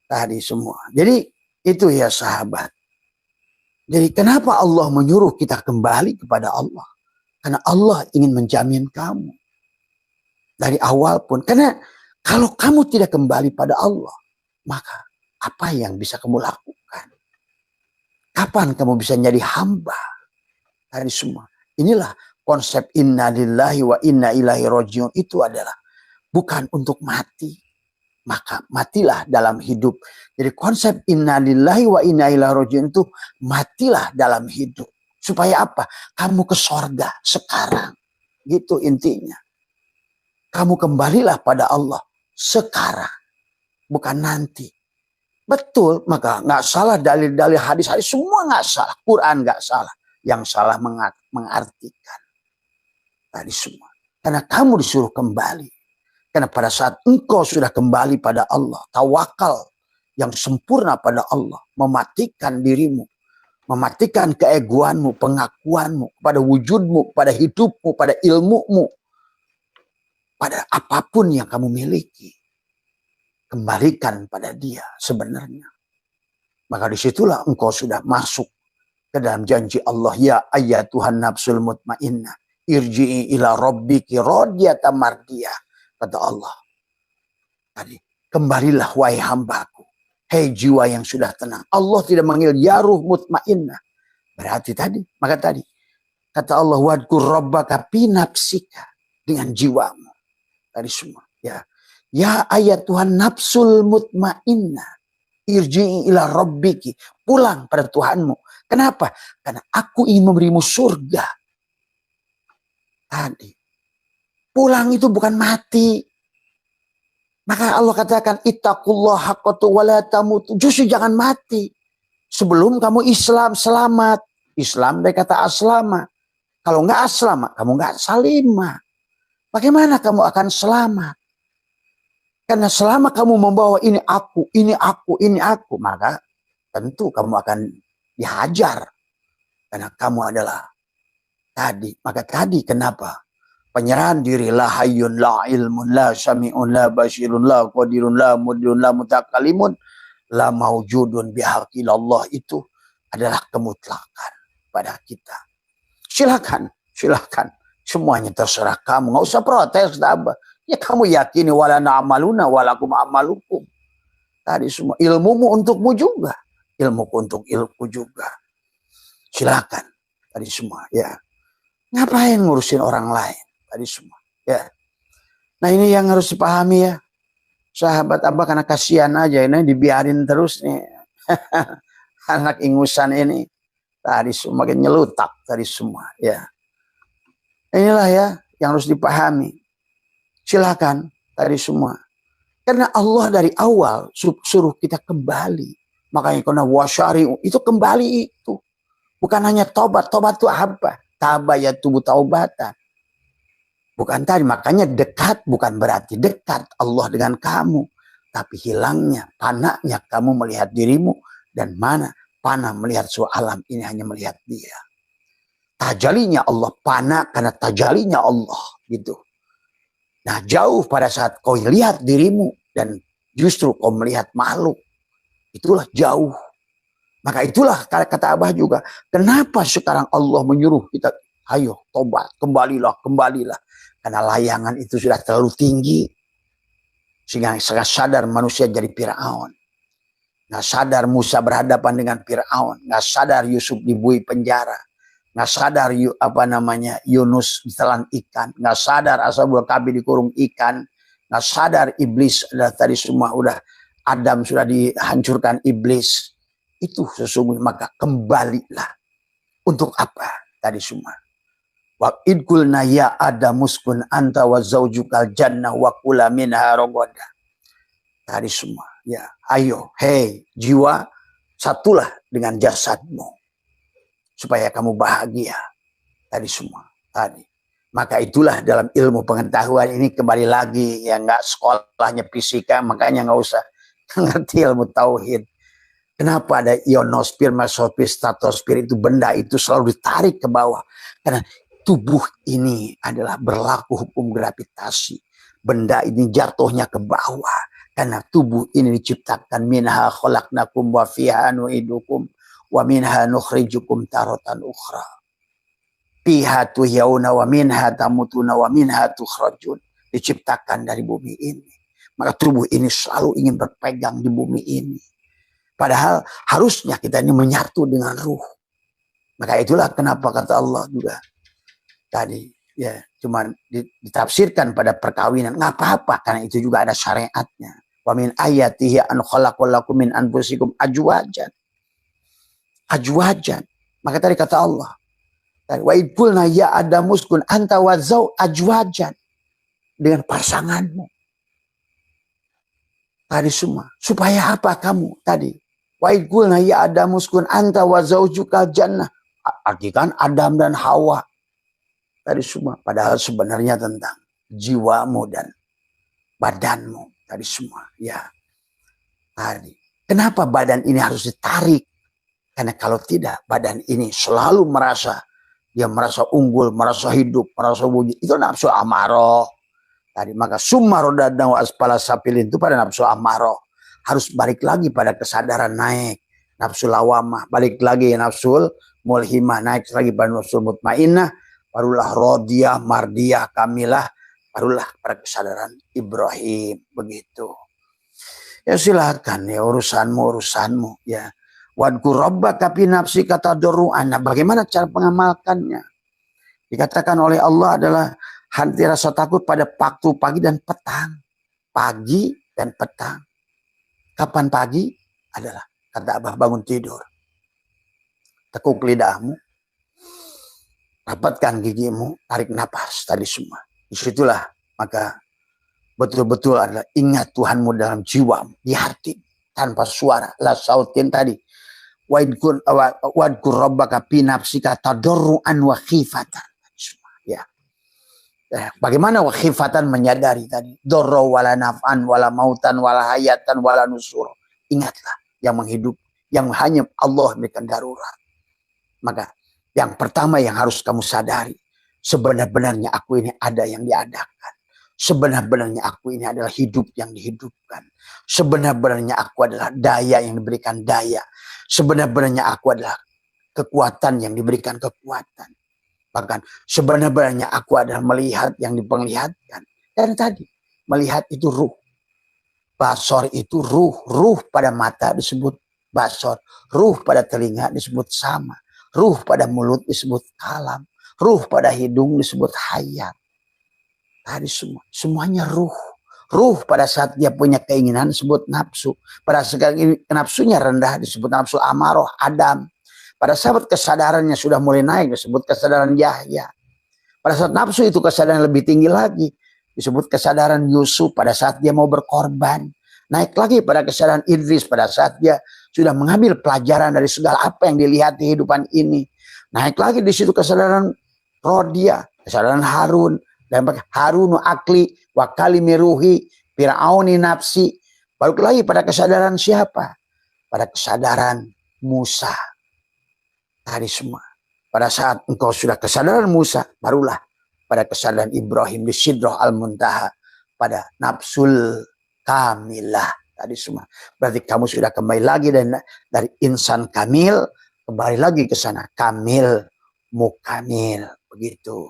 Tadi semua. Jadi itu ya sahabat. Jadi kenapa Allah menyuruh kita kembali kepada Allah? Karena Allah ingin menjamin kamu. Dari awal pun. Karena kalau kamu tidak kembali pada Allah, maka apa yang bisa kamu lakukan? Kapan kamu bisa jadi hamba? Tadi semua. Inilah konsep inna lillahi wa inna ilaihi rajiun itu adalah bukan untuk mati. Maka matilah dalam hidup. Jadi konsep inna lillahi wa inna ilaihi rajiun itu matilah dalam hidup. Supaya apa? Kamu ke sorga sekarang. Gitu intinya. Kamu kembalilah pada Allah sekarang. Bukan nanti. Betul, maka nggak salah dalil-dalil hadis-hadis. Semua nggak salah. Quran nggak salah. Yang salah mengartikan. Tadi semua. Karena kamu disuruh kembali. Karena pada saat engkau sudah kembali pada Allah, tawakal yang sempurna pada Allah, mematikan dirimu, mematikan keegoanmu, pengakuanmu, pada wujudmu, pada hidupmu, pada ilmumu, pada apapun yang kamu miliki. Kembalikan pada dia sebenarnya. Maka disitulah engkau sudah masuk ke dalam janji Allah. Ya ayyatuhan nafsul mutmainnah, irji'i ila rabbiki radiyatan mardiyah. Kata Allah tadi, kembalilah wahai hambaku, hei jiwa yang sudah tenang. Allah tidak manggil ya ruh mutmainnah. Berarti tadi, maka tadi kata Allah, wadkur rabbaka fi nafsika, dengan jiwamu. Tadi semua, ya. Ya ayat Tuhan nafsul mutmainnah, irji'i ila rabbiki, pulang pada Tuhanmu. Kenapa? Karena aku ingin memberimu surga. Tadi, pulang itu bukan mati. Maka Allah katakan, ittaqullaha haqqa wala tamutu. Justru jangan mati. Sebelum kamu Islam, selamat. Islam dari kata aslama. Kalau nggak aslama, kamu nggak salima. Bagaimana kamu akan selamat? Karena selama kamu membawa ini aku, ini aku, ini aku, maka tentu kamu akan dihajar. Karena kamu adalah tadi. Maka tadi kenapa? Penyerahan diri, la hayyun, la ilmun, la sami'un, la basirun, la qadirun, la mudun, la mutakalimun, la maujudun bihaqilallah, itu adalah kemutlakan pada kita. Silakan, silakan. Semuanya terserah kamu. Nggak usah protes, apa. Ya kamu yakini wala na'amaluna walakum amalukum. Tadi semua ilmumu untukmu juga. Ilmuku untuk ilmuku juga. Silakan. Tadi semua, ya. Ngapain ngurusin orang lain? Tadi semua, ya. Nah ini yang harus dipahami ya. Sahabat Abah, karena kasihan aja ini dibiarin terus nih. Anak ingusan ini. Tadi semua makin nyelutak tadi semua, ya. Inilah ya yang harus dipahami. Silakan tadi semua. Karena Allah dari awal suruh kita kembali. Makanya karena wasyari'u itu kembali itu. Bukan hanya tobat. Tobat itu apa? Tabayatubu taubatan. Bukan tadi, makanya dekat bukan berarti dekat Allah dengan kamu. Tapi hilangnya, panahnya kamu melihat dirimu. Dan mana panah melihat seluruh alam ini hanya melihat dia. Tajalinya Allah, panah karena tajalinya Allah. Gitu. Nah jauh pada saat kau lihat dirimu dan justru kau melihat makhluk. Itulah jauh. Maka itulah kata Abah juga. Kenapa sekarang Allah menyuruh kita, ayo tobat, kembalilah, kembalilah. Karena layangan itu sudah terlalu tinggi. Sehingga sangat sadar manusia jadi Fir'aun. Nggak sadar Musa berhadapan dengan Fir'aun. Nggak sadar Yusuf dibui penjara. Nggak sadar Yunus ditelan ikan. Nggak sadar Ashabul Kahfi dikurung ikan. Nggak sadar iblis tadi semua udah, Adam sudah dihancurkan iblis. Itu sesungguhnya, maka kembalilah. Untuk apa? Tadi semua. Wa idkulna ya adamuskun anta wa zaujukal jannah wa kula minha rogoda. Tadi semua. Ya, ayo, hei jiwa, satulah dengan jasadmu. Supaya kamu bahagia. Tadi semua. Tadi. Maka itulah dalam ilmu pengetahuan ini kembali lagi. Ya nggak sekolahnya fisika, makanya nggak usah ngerti ilmu tauhid. Kenapa ada ionosfer, mesosfer, stratosfer, itu benda itu selalu ditarik ke bawah. Karena tubuh ini adalah berlaku hukum gravitasi. Benda ini jatuhnya ke bawah. Karena tubuh ini diciptakan minha khalaqnakum wa fiha nu'idukum wa minha nukhrijukum taratan ukhra. Fiha tuhyauna wa minha tamutuna wa minha tukhrajun. Diciptakan dari bumi ini. Maka tubuh ini selalu ingin berpegang di bumi ini. Padahal harusnya kita ini menyatu dengan ruh. Maka itulah kenapa kata Allah juga tadi, ya, cuma ditafsirkan pada perkawinan. Nggak apa-apa, karena itu juga ada syariatnya. Wa min ayatihi an khalaqalakum min anfusikum ajwajan. Ajwajan. Maka tadi kata Allah, wa idkulna ya adamuskun anta wa zau ajwajan. Dengan pasanganmu. Tadi semua. Supaya apa kamu tadi? Wa idkulna ya adamuskun anta wa zaujukal jannah. Artikan Adam dan Hawa. tadi semua. Padahal sebenarnya tentang jiwamu dan badanmu tadi semua. Ya, tadi. Kenapa badan ini harus ditarik? Karena kalau tidak, badan ini selalu merasa, dia merasa unggul, merasa hidup, merasa wujud. Itu nafsu amaroh. Tadi maka summa rodadna wa asfala safilin itu pada nafsu amaroh. Harus balik lagi pada kesadaran naik. Nafsu lawamah, balik lagi nafsul mulhimah, naik lagi pada nafsul mutmainnah. Barulah rodiyah, mardiyah, kamilah. Barulah pada kesadaran Ibrahim. Begitu. Ya silakan ya urusanmu ya. Wadkur rabbaka fi nafsika tadarruan. Bagaimana cara mengamalkannya? Dikatakan oleh Allah adalah hati rasa takut pada waktu pagi dan petang. Pagi dan petang. Kapan pagi? Adalah kata Abah bangun tidur. Tekuk lidahmu. Rapatkan gigimu. Tarik napas tadi semua. Disitulah maka betul-betul adalah ingat Tuhanmu dalam jiwamu. Di hati. Tanpa suara. La sautin tadi. Wadkur rabbaka fi nafsika tadarruan wa khifatan. Ya. Bagaimana wa khifatan menyadari tadi darra wala naf'an wala mautan wala hayatan wala nusur. Ingatlah yang menghidup, yang hanya Allah berikan darurat. Maka yang pertama yang harus kamu sadari, sebenar-benarnya aku ini ada yang diadakan. Sebenar-benarnya aku ini adalah hidup yang dihidupkan. Sebenar-benarnya aku adalah daya yang diberikan daya. Sebenar-benarnya aku adalah kekuatan yang diberikan kekuatan. Bahkan sebenarnya aku adalah melihat yang diperlihatkan. Dan tadi melihat itu ruh. Basor itu ruh. Ruh pada mata disebut basor. Ruh pada telinga disebut sama. Ruh pada mulut disebut kalam. Ruh pada hidung disebut hayat. Tadi semua. Semuanya ruh. Ruh pada saat dia punya keinginan disebut nafsu. Pada saat nafsunya rendah disebut nafsu amaroh, Adam. Pada saat kesadarannya sudah mulai naik disebut kesadaran Yahya. Pada saat nafsu itu kesadaran lebih tinggi lagi disebut kesadaran Yusuf pada saat dia mau berkorban. Naik lagi pada kesadaran Idris pada saat dia sudah mengambil pelajaran dari segala apa yang dilihat di kehidupan ini. Naik lagi di situ kesadaran Rodia, kesadaran Harun. Dan Harunu akli wa kalimi ruhi fir'auni nafsi. Balik lagi pada kesadaran siapa? Pada kesadaran Musa. Tadi semua. Pada saat engkau sudah kesadaran Musa, barulah pada kesadaran Ibrahim di Sidrah al-Muntaha. Pada nafsul kamilah. Tadi semua. Berarti kamu sudah kembali lagi dari insan kamil, kembali lagi ke sana. Kamil, mukamil. Begitu.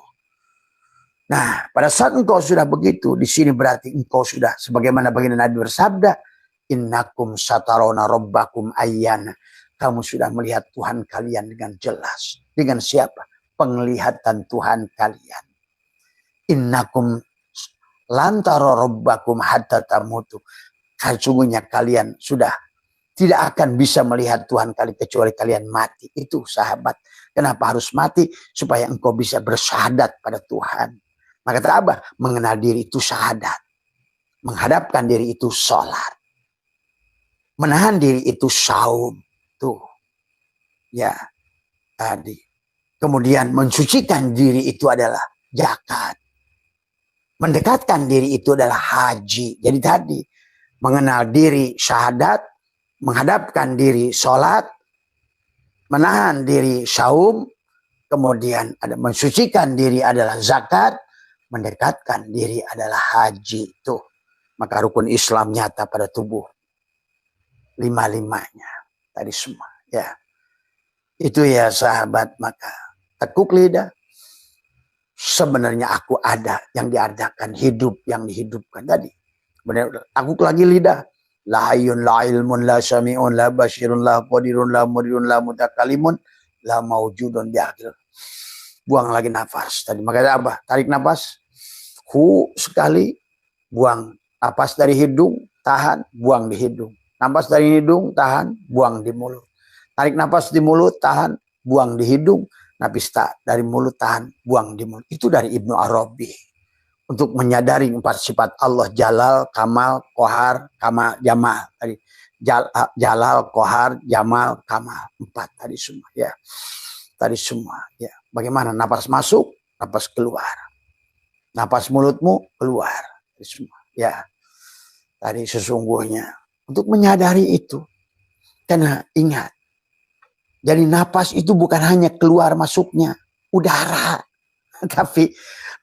Nah, pada saat engkau sudah begitu, di sini berarti engkau sudah sebagaimana baginda Nabi bersabda, innakum satarona rabbakum ayyana. Kamu sudah melihat Tuhan kalian dengan jelas. Dengan siapa? Penglihatan Tuhan kalian. Innakum lantara rabbakum hatta tamutu. Sesungguhnya kalian sudah tidak akan bisa melihat Tuhan kalian kecuali kalian mati. Itu sahabat. Kenapa harus mati? Supaya engkau bisa bersyahadat pada Tuhan. Maka kata Abah, mengenal diri itu syahadat. Menghadapkan diri itu sholat. Menahan diri itu saum. Tuh. Ya. Tadi. Kemudian mensucikan diri itu adalah zakat. Mendekatkan diri itu adalah haji. Jadi tadi. Mengenal diri syahadat. Menghadapkan diri sholat. Menahan diri saum. Kemudian ada mensucikan diri adalah zakat. Mendekatkan diri adalah haji. Tuh. Maka rukun Islam nyata pada tubuh. Lima-limanya. Tadi semua. Ya. Itu ya sahabat. Maka tekuk lidah. Sebenarnya aku ada yang diadakan. Hidup yang dihidupkan tadi. Benar. Tekuk lagi lidah. La hayyun, la ilmun, la syami'un, la basyirun, la qadirun, la mudirun, la mutakalimun, la maujudun di akhir. Buang lagi nafas. Tadi makanya apa? Tarik nafas. Sekali. Buang nafas dari hidung. Tahan. Buang di hidung. Nafas dari hidung. Tahan. Buang di mulut. Tarik nafas di mulut. Tahan. Buang di hidung. Nafas dari mulut. Tahan. Buang di mulut. Itu dari Ibnu Arabi. Untuk menyadari empat sifat Allah. Jalal, Kamal, Kohar, Kamal, Jamal. Tadi. Jalal, Kohar, Jamal, Kamal. Empat tadi semua. Ya. Tadi semua. Ya. Bagaimana nafas masuk, napas keluar. Napas mulutmu keluar. Ya, tadi sesungguhnya untuk menyadari itu. Karena ingat, jadi napas itu bukan hanya keluar masuknya udara, tapi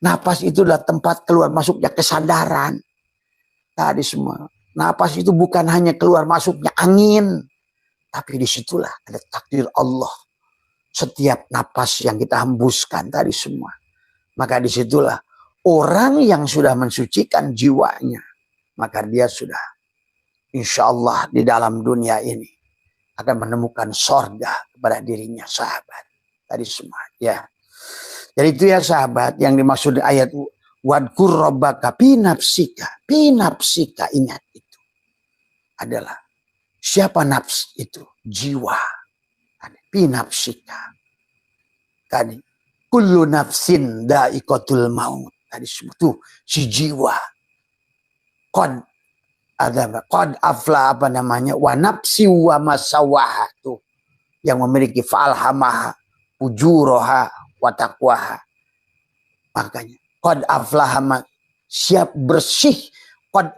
napas itu adalah tempat keluar masuknya kesadaran. Tadi semua, napas itu bukan hanya keluar masuknya angin, tapi disitulah ada takdir Allah. Setiap napas yang kita hembuskan tadi semua, maka disitulah orang yang sudah mensucikan jiwanya, maka dia sudah insya Allah di dalam dunia ini akan menemukan sorga kepada dirinya, sahabat. Tadi semua, ya. Jadi itu ya sahabat, yang dimaksud ayat wadkur rabbaka pinapsika. Pinapsika, ingat itu adalah siapa nafs itu? Jiwa. Pinapsika. Tadi kullu nafsin da'iqatul maut. Tadi semua tuh si jiwa. Qad afla apa namanya, wa nafsi wa masawaha, tuh yang memiliki fa'alhamaha ujuraha wa taqwaha. Makanya qad aflaha, siap bersih, qad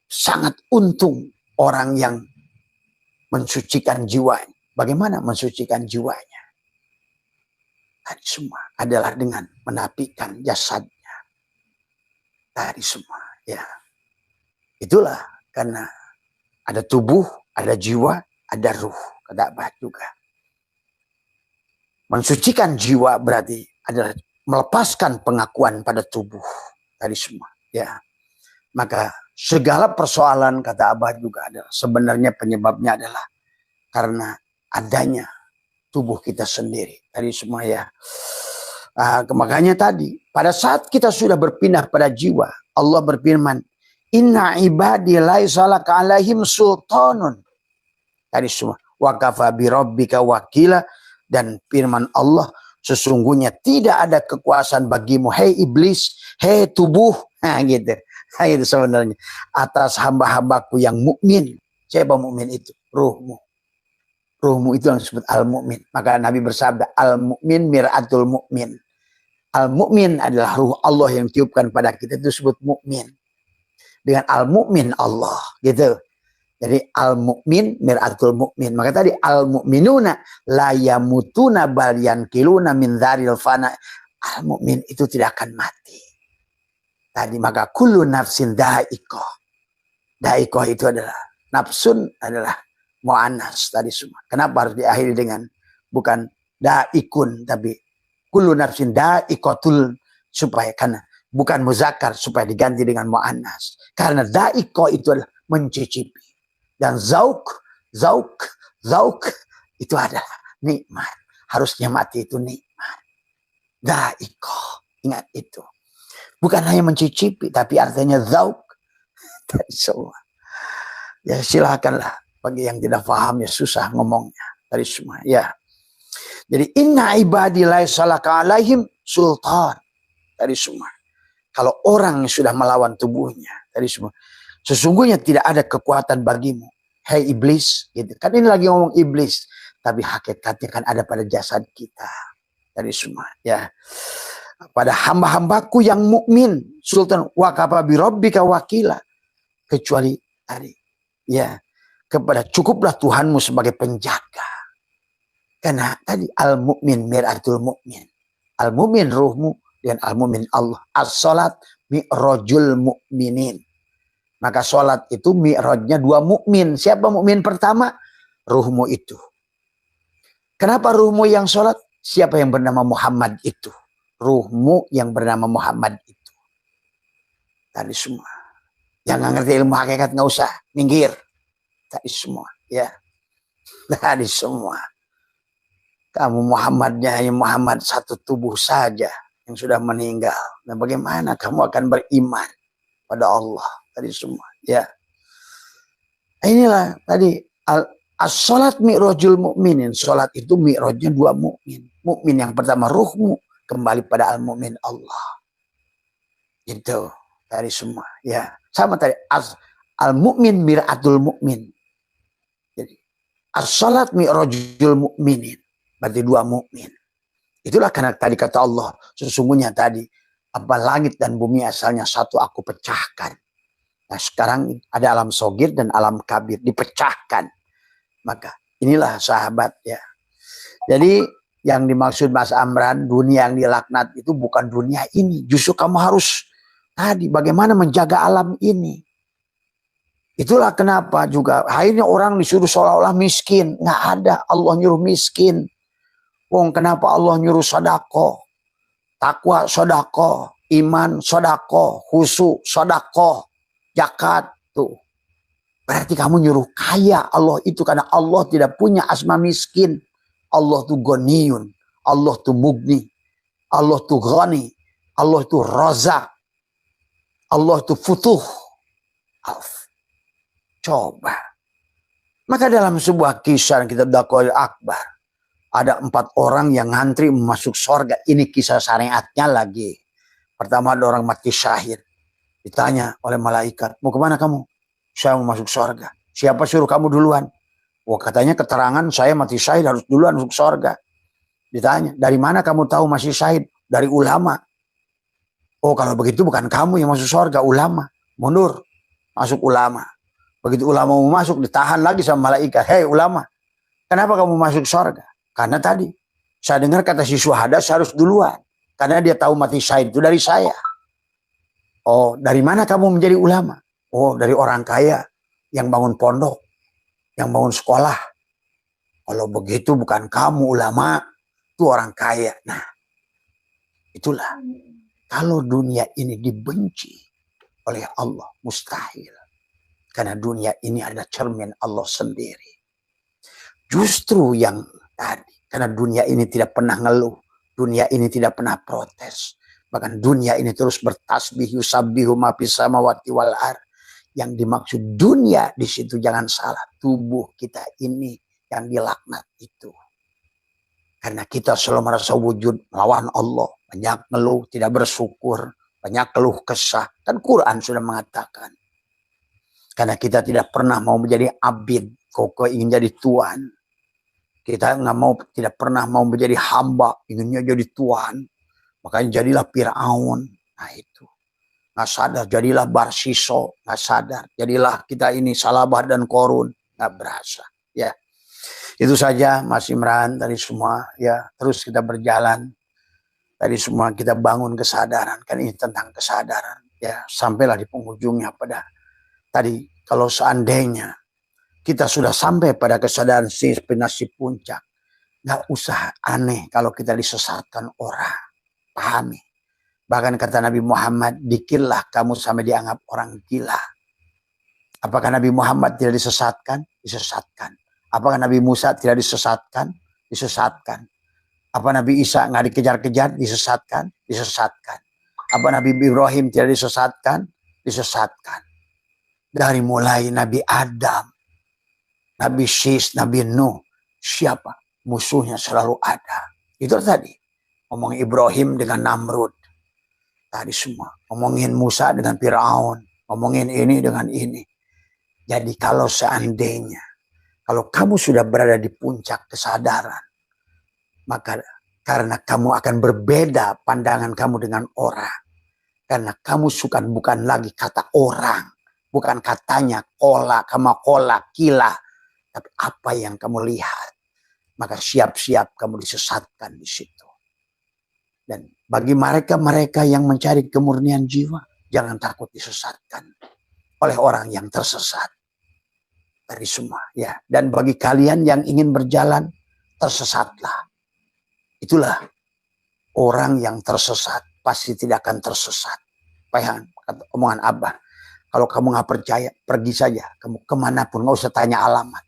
sangat untung orang yang mensucikan jiwanya. Bagaimana mensucikan jiwanya? Tadi semua adalah dengan menapikan jasadnya. Tadi semua, ya. Itulah karena ada tubuh, ada jiwa, ada ruh. Kata Abah juga. Mensucikan jiwa berarti adalah melepaskan pengakuan pada tubuh. Tadi semua, ya. Maka segala persoalan, kata Abah juga, adalah sebenarnya penyebabnya adalah karena adanya tubuh kita sendiri. Tadi semua, ya. Makanya tadi pada saat kita sudah berpindah pada jiwa, Allah berfirman, inna ibadi laisa laka alaihim sultanun. Tadi semua, wa kafa bi rabbika wakila, dan firman Allah, sesungguhnya tidak ada kekuasaan bagimu, hei iblis, hei tubuh, gitu. Itu sebenarnya atas hamba-hambaku yang mukmin. Siapa mukmin itu? Ruhmu. Ruhmu itu yang disebut al-mu'min. Maka Nabi bersabda, al-mu'min mir'atul mu'min. Al-mu'min adalah ruh Allah yang tiupkan pada kita, itu disebut mukmin. Dengan al-mu'min Allah, gitu. Jadi al-mu'min mir'atul mu'min. Maka tadi al-mu'minuna la yamutuna bal yankiluna min dzaril fana. Al-mu'min itu tidak akan mati. Tadi maka kullu nafsin da'iqah. Da'iqah itu adalah nafsun, adalah mu'annas tadi semua. Kenapa harus diakhiri dengan bukan da'ikun, tapi kullu nafsin da'iqatul, supaya karena bukan muzakkar, supaya diganti dengan mu'annas. Karena da'iqah itu adalah mencicipi. Dan zauk itu adalah nikmat. Harusnya mati itu nikmat. Da'iqah, ingat itu. Bukan hanya mencicipi, tapi artinya zauk. Tadi semua. Ya silakanlah, bagi yang tidak paham ya susah ngomongnya. Tadi semua, ya. Jadi inna ibadi laisa laka alaihim sultan. Tadi semua. Kalau orang yang sudah melawan tubuhnya, tadi semua, sesungguhnya tidak ada kekuatan bagimu, hei iblis, gitu. Kan ini lagi ngomong iblis, tapi hakikatnya kan ada pada jasad kita. Tadi semua, ya. Pada hamba-hambaku yang mukmin, sultan wa kafa bi rabbika wakila, kecuali tadi, ya, kepada cukuplah Tuhanmu sebagai penjaga. Karena tadi al-mu'min mir'atul mu'min. Al-mu'min ruhmu, dan al-mu'min Allah. As-salat mi'rajul mu'minin. Maka sholat itu mi'rajnya dua mukmin. Siapa mukmin pertama? Ruhmu itu. Kenapa ruhmu yang sholat? Siapa yang bernama Muhammad itu? Ruhmu yang bernama Muhammad itu. Tadi semua. Yang nggak ngerti ilmu hakikat nggak usah, minggir. Tadi semua, ya. Tadi semua. Kamu Muhammadnya hanya Muhammad satu tubuh saja yang sudah meninggal. Dan bagaimana kamu akan beriman pada Allah? Tadi semua, ya. Inilah tadi as-salat mi'rajul mu'minin. Salat itu mi'rajnya dua mukmin. Mukmin yang pertama ruhmu kembali pada al-mu'min Allah. Itu dari semua, ya. Sama tadi al-mu'min mir'atul mu'min. Jadi as-salat mi'rajul mu'minin. Berarti dua mukmin. Itulah karena tadi kata Allah, sesungguhnya tadi apa langit dan bumi asalnya satu aku pecahkan. Nah sekarang ada alam sogir dan alam kabir dipecahkan. Maka inilah sahabat ya. Jadi yang dimaksud Mas Amran, dunia yang dilaknat itu bukan dunia ini. Justru kamu harus tadi bagaimana menjaga alam ini. Itulah kenapa juga akhirnya orang disuruh seolah-olah miskin. Nggak ada, Allah nyuruh miskin. Wong kenapa Allah nyuruh sodako? Takwa sodako, iman sodako, khusyuk sodako, zakat tuh. Berarti kamu nyuruh kaya Allah itu karena Allah tidak punya asma miskin. Allah tuh ghaniyun, Allah tuh mugni, Allah tuh ghani, Allah tuh razak, Allah tuh futuh. Coba. Maka dalam sebuah kisah yang kita dakwah akbar, ada 4 orang yang ngantri masuk surga. Ini kisah syariatnya lagi. Pertama ada orang mati syahid. Ditanya oleh malaikat, mau kemana kamu? Saya mau masuk surga. Siapa suruh kamu duluan? Wah katanya keterangan saya mati syahid harus duluan masuk surga. Ditanya, dari mana kamu tahu masih syahid? Dari ulama. Oh kalau begitu bukan kamu yang masuk surga, ulama. Mundur, masuk ulama. Begitu ulama mau masuk, ditahan lagi sama malaikat. Hei ulama, kenapa kamu masuk surga? Karena tadi, saya dengar kata si syuhada harus duluan. Karena dia tahu mati syahid itu dari saya. Oh, dari mana kamu menjadi ulama? Oh, dari orang kaya yang bangun pondok, yang bangun sekolah. Kalau begitu bukan kamu ulama, itu orang kaya. Nah, itulah. Kalau dunia ini dibenci oleh Allah, mustahil. Karena dunia ini adalah cermin Allah sendiri. Justru yang tadi, karena dunia ini tidak pernah ngeluh, dunia ini tidak pernah protes. Bahkan dunia ini terus bertasbih, yusabbihu ma fis samawati wal ardh. Yang dimaksud dunia di situ jangan salah, tubuh kita ini yang dilaknat itu. Karena kita selalu merasa wujud melawan Allah, banyak ngeluh, tidak bersyukur, banyak keluh kesah. Kan Quran sudah mengatakan. Karena kita tidak pernah mau menjadi abid, kok ingin jadi tuan. Kita tidak pernah mau menjadi hamba, inginnya jadi tuan. Makanya jadilah Fir'aun. Nah itu. Nggak sadar, jadilah Barsiso. Nggak sadar, jadilah kita ini Salabah dan Korun. Nggak berasa. Ya, itu saja Mas Imran tadi semua. Ya, terus kita berjalan. Tadi semua kita bangun kesadaran. Kan ini tentang kesadaran. Ya, sampailah di penghujungnya pada tadi kalau seandainya kita sudah sampai pada kesadaran destinasi puncak, nggak usah aneh kalau kita disesatkan orang. Pahami. Bahkan kata Nabi Muhammad, dikirlah kamu sampai dianggap orang gila. Apakah Nabi Muhammad tidak disesatkan? Disesatkan. Apakah Nabi Musa tidak disesatkan? Disesatkan. Apa Nabi Isa nggak dikejar-kejar? Disesatkan? Disesatkan. Apa Nabi Ibrahim tidak disesatkan? Disesatkan. Dari mulai Nabi Adam, Nabi Syis, Nabi Nuh, siapa musuhnya selalu ada. Itu tadi. Ngomong Ibrahim dengan Namrud. Tadi semua. Ngomongin Musa dengan Fir'aun. Ngomongin ini dengan ini. Jadi kalau seandainya, kalau kamu sudah berada di puncak kesadaran, maka karena kamu akan berbeda pandangan kamu dengan orang. Karena kamu suka bukan lagi kata orang. Bukan katanya kola, kila. Tapi apa yang kamu lihat. Maka siap-siap kamu disesatkan di situ. Dan bagi mereka yang mencari kemurnian jiwa, jangan takut disesatkan oleh orang yang tersesat. Dari semua. Ya. Dan bagi kalian yang ingin berjalan, tersesatlah. Itulah orang yang tersesat pasti tidak akan tersesat. Paham omongan Abah. Kalau kamu nggak percaya, pergi saja. Kamu kemanapun, nggak usah tanya alamat.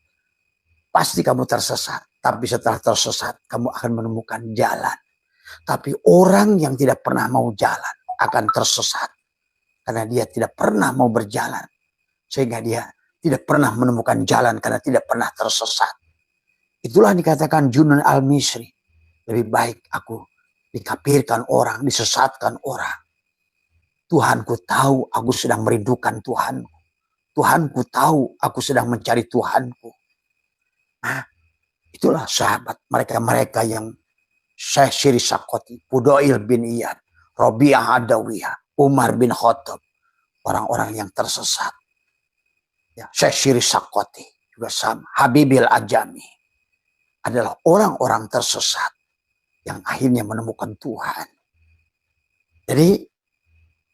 Pasti kamu tersesat. Tapi setelah tersesat, kamu akan menemukan jalan. Tapi orang yang tidak pernah mau jalan akan tersesat. Karena dia tidak pernah mau berjalan. Sehingga dia tidak pernah menemukan jalan karena tidak pernah tersesat. Itulah dikatakan Junun al-Misri. Lebih baik aku dikafirkan orang, disesatkan orang. Tuhanku tahu aku sedang merindukan Tuhanku. Tuhanku tahu aku sedang mencari Tuhanku. Nah, itulah sahabat mereka-mereka yang Syekh Syiri Sakoti, Fudail bin Iyad, Rabi'ah Adawiyah, Umar bin Khattab, orang-orang yang tersesat. Ya, Syekh Syiri Sakoti juga sama, Habibil Ajami adalah orang-orang tersesat yang akhirnya menemukan Tuhan. Jadi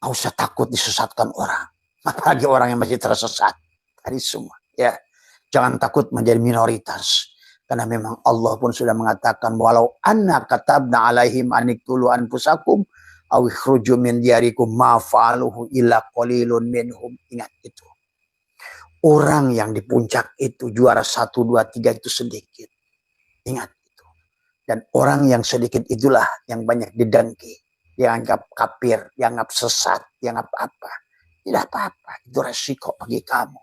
nggak usah takut disesatkan orang, apalagi orang yang masih tersesat. Tadi semua, ya jangan takut menjadi minoritas. Karena memang Allah pun sudah mengatakan walau anna katabna alaihim aniktulu anfusakum aw ikhruju min diyarikum ma fa'aluhu illa qalilun minhum. Ingat itu. Orang yang di puncak itu juara 1, 2, 3 itu sedikit. Ingat itu. Dan orang yang sedikit itulah yang banyak didengki, dianggap kafir, dianggap sesat, dianggap apa. Tidak apa-apa, itu resiko bagi kamu.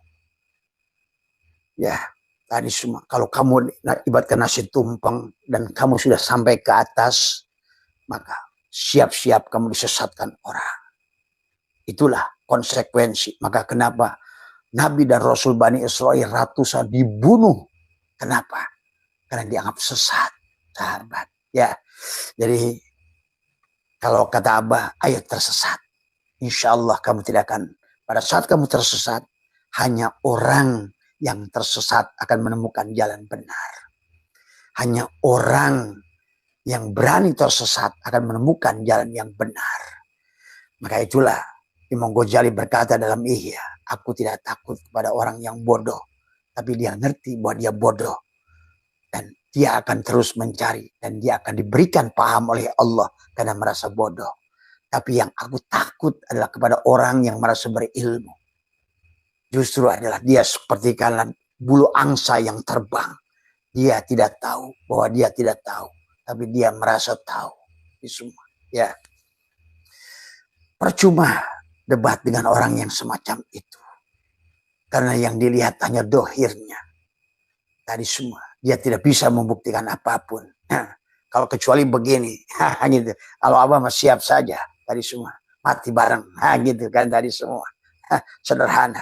Ya. Tadi semua, kalau kamu ibaratkan nasi tumpeng dan kamu sudah sampai ke atas, maka siap-siap kamu disesatkan orang. Itulah konsekuensi. Maka kenapa Nabi dan Rasul Bani Israel ratusan dibunuh? Kenapa? Karena dianggap sesat, sahabat. Ya, jadi kalau kata Abah, ayo tersesat. Insya Allah kamu tidak akan, pada saat kamu tersesat, hanya orang yang tersesat akan menemukan jalan benar. Hanya orang yang berani tersesat akan menemukan jalan yang benar. Maka itulah Imam Ghazali berkata dalam Ihya, aku tidak takut kepada orang yang bodoh, tapi dia ngerti bahwa dia bodoh. Dan dia akan terus mencari, dan dia akan diberikan paham oleh Allah karena merasa bodoh. Tapi yang aku takut adalah kepada orang yang merasa berilmu. Justru adalah dia seperti kalian bulu angsa yang terbang. Dia tidak tahu bahwa dia tidak tahu, tapi dia merasa tahu. Ini semua. Ya. Percuma debat dengan orang yang semacam itu. Karena yang dilihat hanya dohirnya. Tadi semua. Dia tidak bisa membuktikan apapun. Kalau kecuali begini. Gitu. Kalau Abah mah siap saja. Tadi semua. Mati bareng. Gitu kan tadi semua. Sederhana.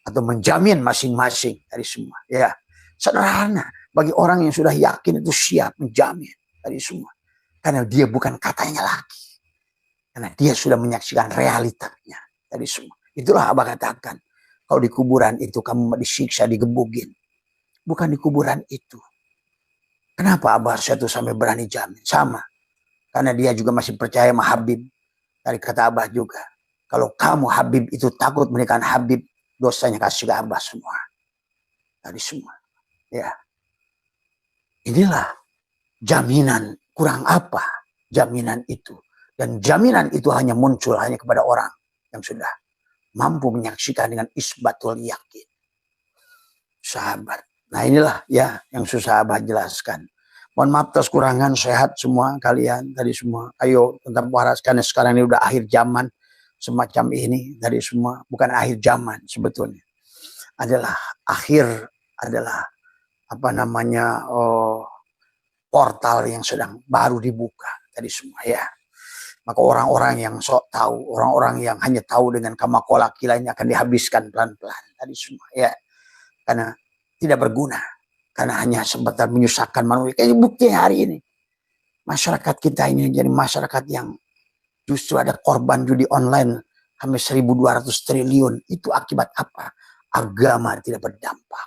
Atau menjamin masing-masing dari semua. Ya, sederhana bagi orang yang sudah yakin itu siap menjamin dari semua. Karena dia bukan katanya lagi. Karena dia sudah menyaksikan realitanya dari semua. Itulah Abah katakan. Kalau di kuburan itu kamu disiksa, digebugin. Bukan di kuburan itu. Kenapa Abah satu sampai berani jamin? Sama. Karena dia juga masih percaya sama Habib. Dari kata Abah juga. Kalau kamu Habib itu takut menikahan Habib, dosanya kasih ke Abah semua. Tadi semua. Ya. Inilah jaminan. Kurang apa jaminan itu. Dan jaminan itu hanya muncul hanya kepada orang yang sudah mampu menyaksikan dengan isbatul yakin. Sahabat. Nah inilah ya yang susah Abah jelaskan. Mohon maaf atas kurangan, sehat semua kalian. Tadi semua. Ayo tetap waras. Karena sekarang ini udah akhir zaman. Semacam ini dari semua bukan akhir zaman sebetulnya, adalah apa namanya portal yang sedang baru dibuka tadi semua ya. Maka orang-orang yang sok tahu, orang-orang yang hanya tahu dengan kamakola kilanya akan dihabiskan pelan-pelan tadi semua ya, karena tidak berguna, karena hanya sebentar menyusahkan manusia. Kayak bukti hari ini masyarakat kita ini jadi masyarakat yang justru ada korban judi online sampai 1.200 triliun. Itu akibat apa? Agama tidak berdampak.